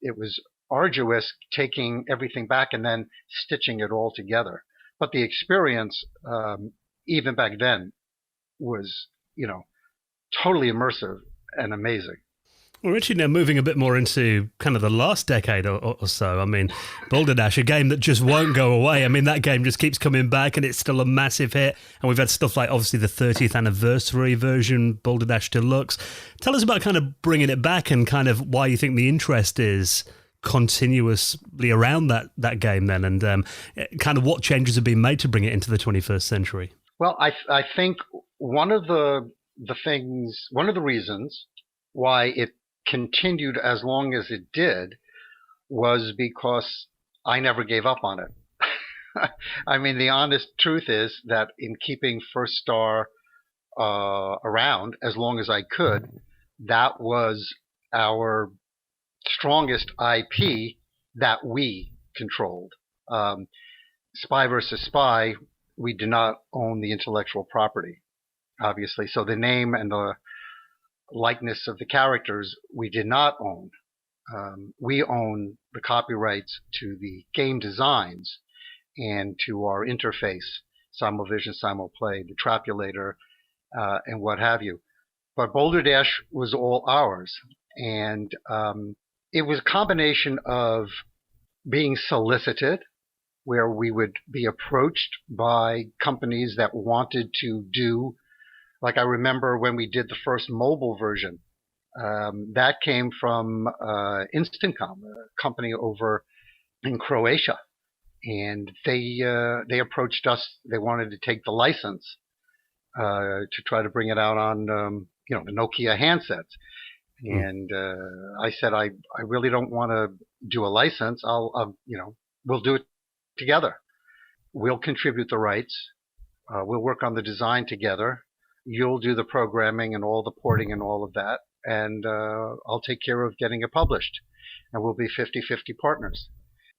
it was arduous taking everything back and then stitching it all together. But the experience, even back then, was, totally immersive and amazing. We're actually now moving a bit more into kind of the last decade or so. I mean, Boulder Dash, a game that just won't go away. I mean, that game just keeps coming back and it's still a massive hit. And we've had stuff like, obviously, the 30th anniversary version, Boulder Dash Deluxe. Tell us about kind of bringing it back and kind of why you think the interest is continuously around that game then, and kind of what changes have been made to bring it into the 21st century. Well, I think one of the reasons why it continued as long as it did was because I never gave up on it. I mean, the honest truth is that in keeping First Star around as long as I could, that was our strongest IP that we controlled. Spy versus Spy, we did not own the intellectual property, obviously. So the name and the likeness of the characters we did not own. We own the copyrights to the game designs and to our interface, Simulvision, Simulplay, the Trapulator, and what have you. But Boulder Dash was all ours. And it was a combination of being solicited, where we would be approached by companies that wanted to do, like I remember when we did the first mobile version, that came from Instantcom, a company over in Croatia. And they approached us. They wanted to take the license to try to bring it out on the Nokia handsets. And I said, I really don't want to do a license. We'll do it together. We'll contribute the rights. We'll work on the design together. You'll do the programming and all the porting and all of that. And I'll take care of getting it published. And we'll be 50-50 partners.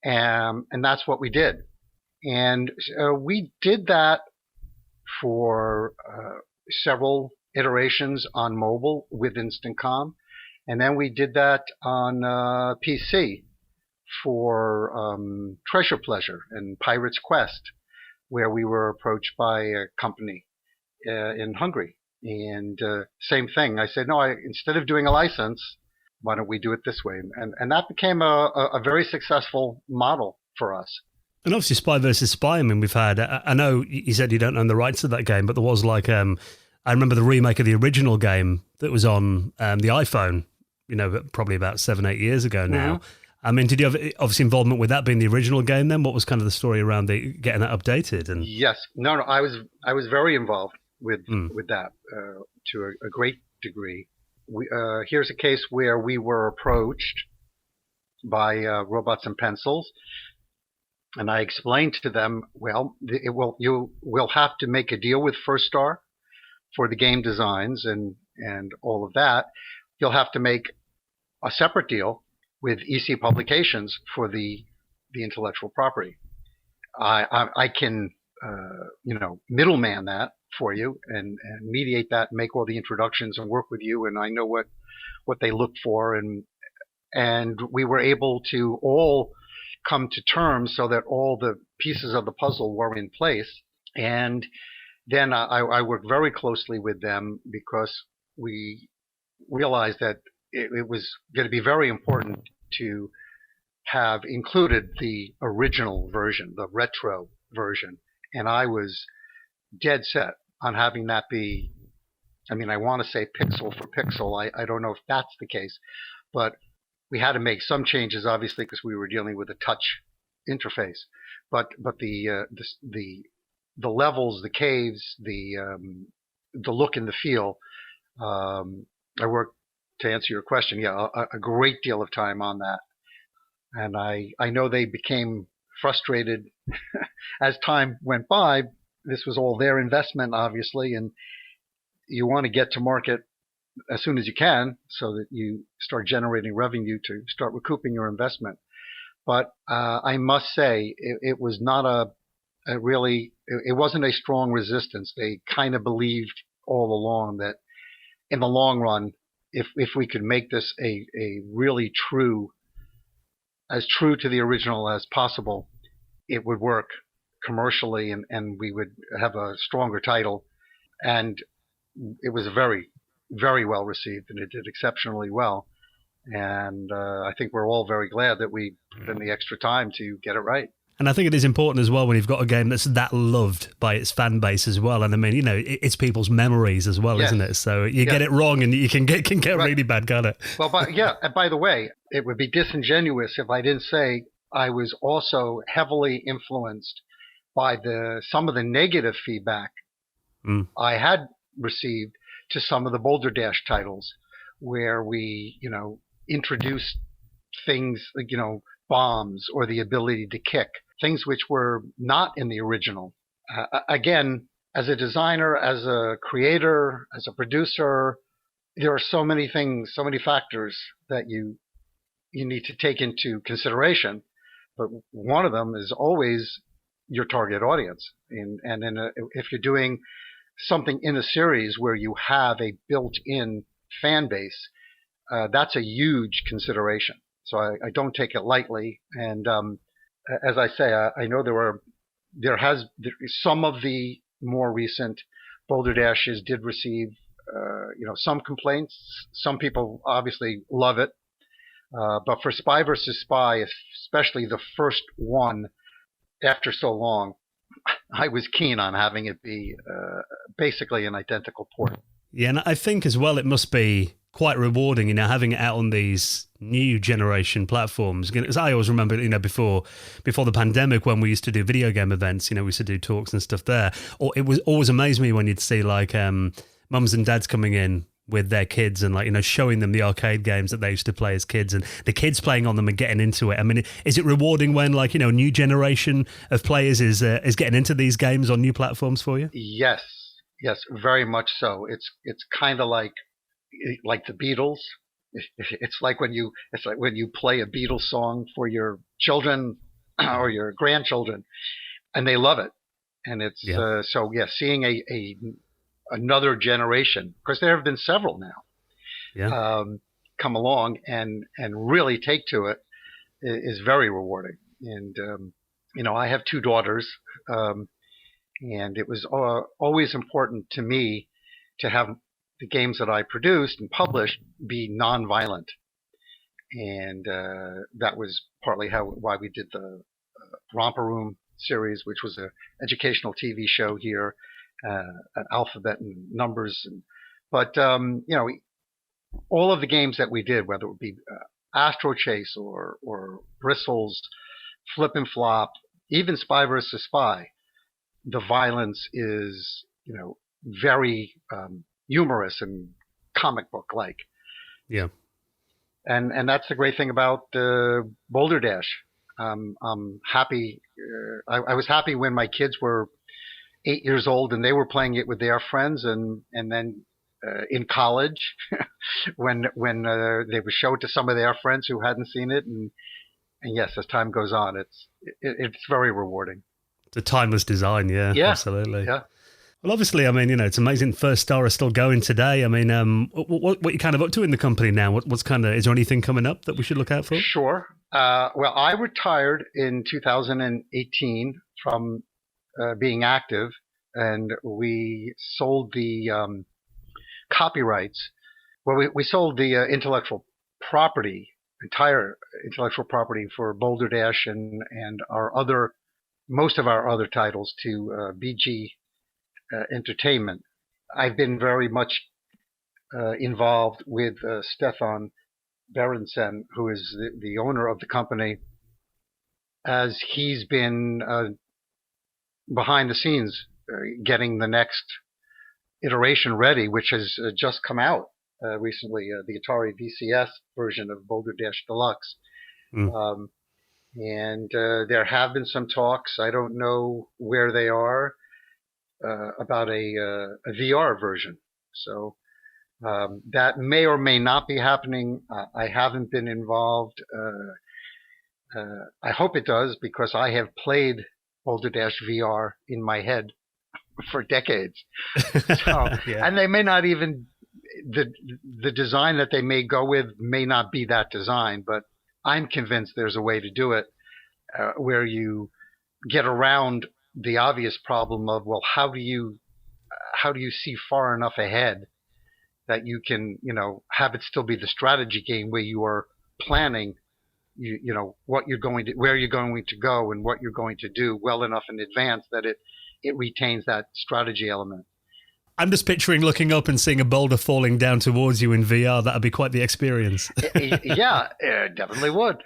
And that's what we did. And we did that for several iterations on mobile with Instantcom. And then we did that on PC for Treasure Pleasure and Pirate's Quest, where we were approached by a company in Hungary. And same thing. I said, no, instead of doing a license, why don't we do it this way? And that became a very successful model for us. And obviously Spy versus Spy, I mean, we've had, I know you said you don't own the rights to that game, but there was like, I remember the remake of the original game that was on the iPhone, probably about 7-8 years ago now. I mean, did you have obviously involvement with that being the original game then? What was kind of the story around getting that updated? And yes. No, I was very involved with that to a great degree. Here's a case where we were approached by Robots and Pencils, and I explained to them, you will have to make a deal with First Star for the game designs and all of that. You'll have to make a separate deal with EC Publications for the intellectual property. I can middleman that for you and mediate that and make all the introductions and work with you. And I know what they look for. And we were able to all come to terms so that all the pieces of the puzzle were in place. And then I worked very closely with them because we realized that it was going to be very important to have included the original version, the retro version. And I was dead set on having that be, I mean, I want to say pixel for pixel. I don't know if that's the case, but we had to make some changes, obviously, because we were dealing with a touch interface. But the levels, the caves, the look and the feel, I worked, to answer your question, a great deal of time on that. And I know they became frustrated as time went by. This was all their investment, obviously, and you want to get to market as soon as you can so that you start generating revenue to start recouping your investment. But I must say, it was not it wasn't a strong resistance. They kind of believed all along that in the long run, if we could make this a really as true to the original as possible, it would work commercially and we would have a stronger title. And it was very, very well received, and it did exceptionally well. And I think we're all very glad that we put in the extra time to get it right. And I think it is important as well when you've got a game that's that loved by its fan base as well. And I mean, it's people's memories as well, isn't it? So you get it wrong and you can get right. Really bad, can't it? Well, and by the way, it would be disingenuous if I didn't say I was also heavily influenced by some of the negative feedback I had received to some of the Boulder Dash titles, where we, introduced things like, bombs or the ability to kick, things which were not in the original. Again, as a designer, as a creator, as a producer, there are so many things, so many factors that you need to take into consideration. But one of them is always your target audience. And if you're doing something in a series where you have a built-in fan base, that's a huge consideration. So I don't take it lightly. And as I say, I know some of the more recent Boulder Dashes did receive some complaints. Some people obviously love it. But for Spy vs. Spy, especially the first one, after so long, I was keen on having it be basically an identical port. Yeah, and I think as well it must be quite rewarding, having it out on these new generation platforms. Because I always remember, before the pandemic when we used to do video game events, we used to do talks and stuff there. Or it was always amazed me when you'd see like mums and dads coming in with their kids and showing them the arcade games that they used to play as kids and the kids playing on them and getting into it. I mean, is it rewarding when a new generation of players is getting into these games on new platforms for you? Yes, very much so. It's kind of like the Beatles. It's like when you play a Beatles song for your children or your grandchildren, and they love it. And it's seeing another generation, because there have been several now, come along and really take to it is very rewarding. And I have two daughters, and it was always important to me to have the games that I produced and published be non-violent, and that was partly why we did the Romper Room series, which was an educational TV show here, at Alphabet and Numbers. But all of the games that we did, whether it be Astro Chase or Bristles, Flip and Flop, even Spy vs. Spy, the violence is very humorous and comic book like. Yeah. And that's the great thing about Boulder Dash. I'm happy. I was happy when my kids were 8 years old and they were playing it with their friends, and then in college when they would show it to some of their friends who hadn't seen it, and yes, as time goes on, it's very rewarding. It's a timeless design, yeah, absolutely. Yeah. Well, obviously, I mean, it's amazing. First Star is still going today. I mean, what you kind of up to in the company now? What's kind of, is there anything coming up that we should look out for? Sure. Well, I retired in 2018 from being active, and we sold the copyrights. Well, we sold the entire intellectual property for Boulder Dash and most of our other titles to BG Entertainment. I've been very much involved with Stefan Berensen, who is the owner of the company, as he's been behind the scenes getting the next iteration ready, which has just come out recently, the Atari VCS version of Boulder Dash Deluxe. And there have been some talks, I don't know where they are, about a VR version. So that may or may not be happening. I haven't been involved. I hope it does, because I have played Boulder Dash VR in my head for decades. So, Yeah. And they may not even, the design that they may go with may not be that design, but I'm convinced there's a way to do it where you get around the obvious problem of, well, how do you see far enough ahead that you can, have it still be the strategy game where you are planning, what you're going to, where you're going to go and what you're going to do well enough in advance that it retains that strategy element. I'm just picturing looking up and seeing a boulder falling down towards you in VR. That'd be quite the experience. Yeah, it definitely would.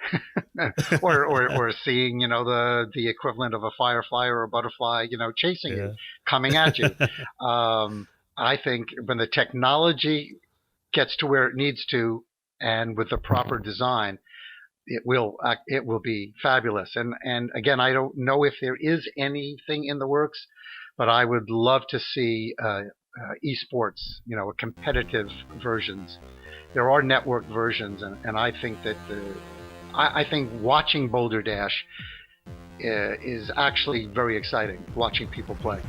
or seeing, the equivalent of a firefly or a butterfly, chasing you, coming at you. I think when the technology gets to where it needs to, and with the proper design, it will be fabulous. And again, I don't know if there is anything in the works, but I would love to see esports, competitive versions. There are network versions, and I think that I think watching Boulder Dash is actually very exciting. Watching people play.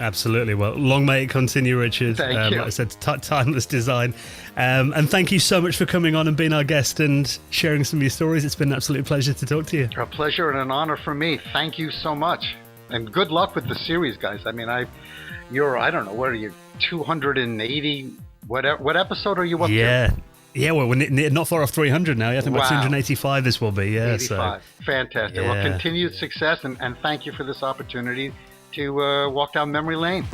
Absolutely. Well, long may it continue, Richard. Thank you. Like I said, timeless design. And thank you so much for coming on and being our guest and sharing some of your stories. It's been an absolute pleasure to talk to you. A pleasure and an honor for me. Thank you so much. And good luck with the series, guys. I mean, I don't know, what are you, 280, what episode are you up to? Yeah, well, we're not far off 300 now. I think about 285 this will be. Yeah, 85. So. Fantastic. Yeah. Well, continued success, and thank you for this opportunity to walk down memory lane.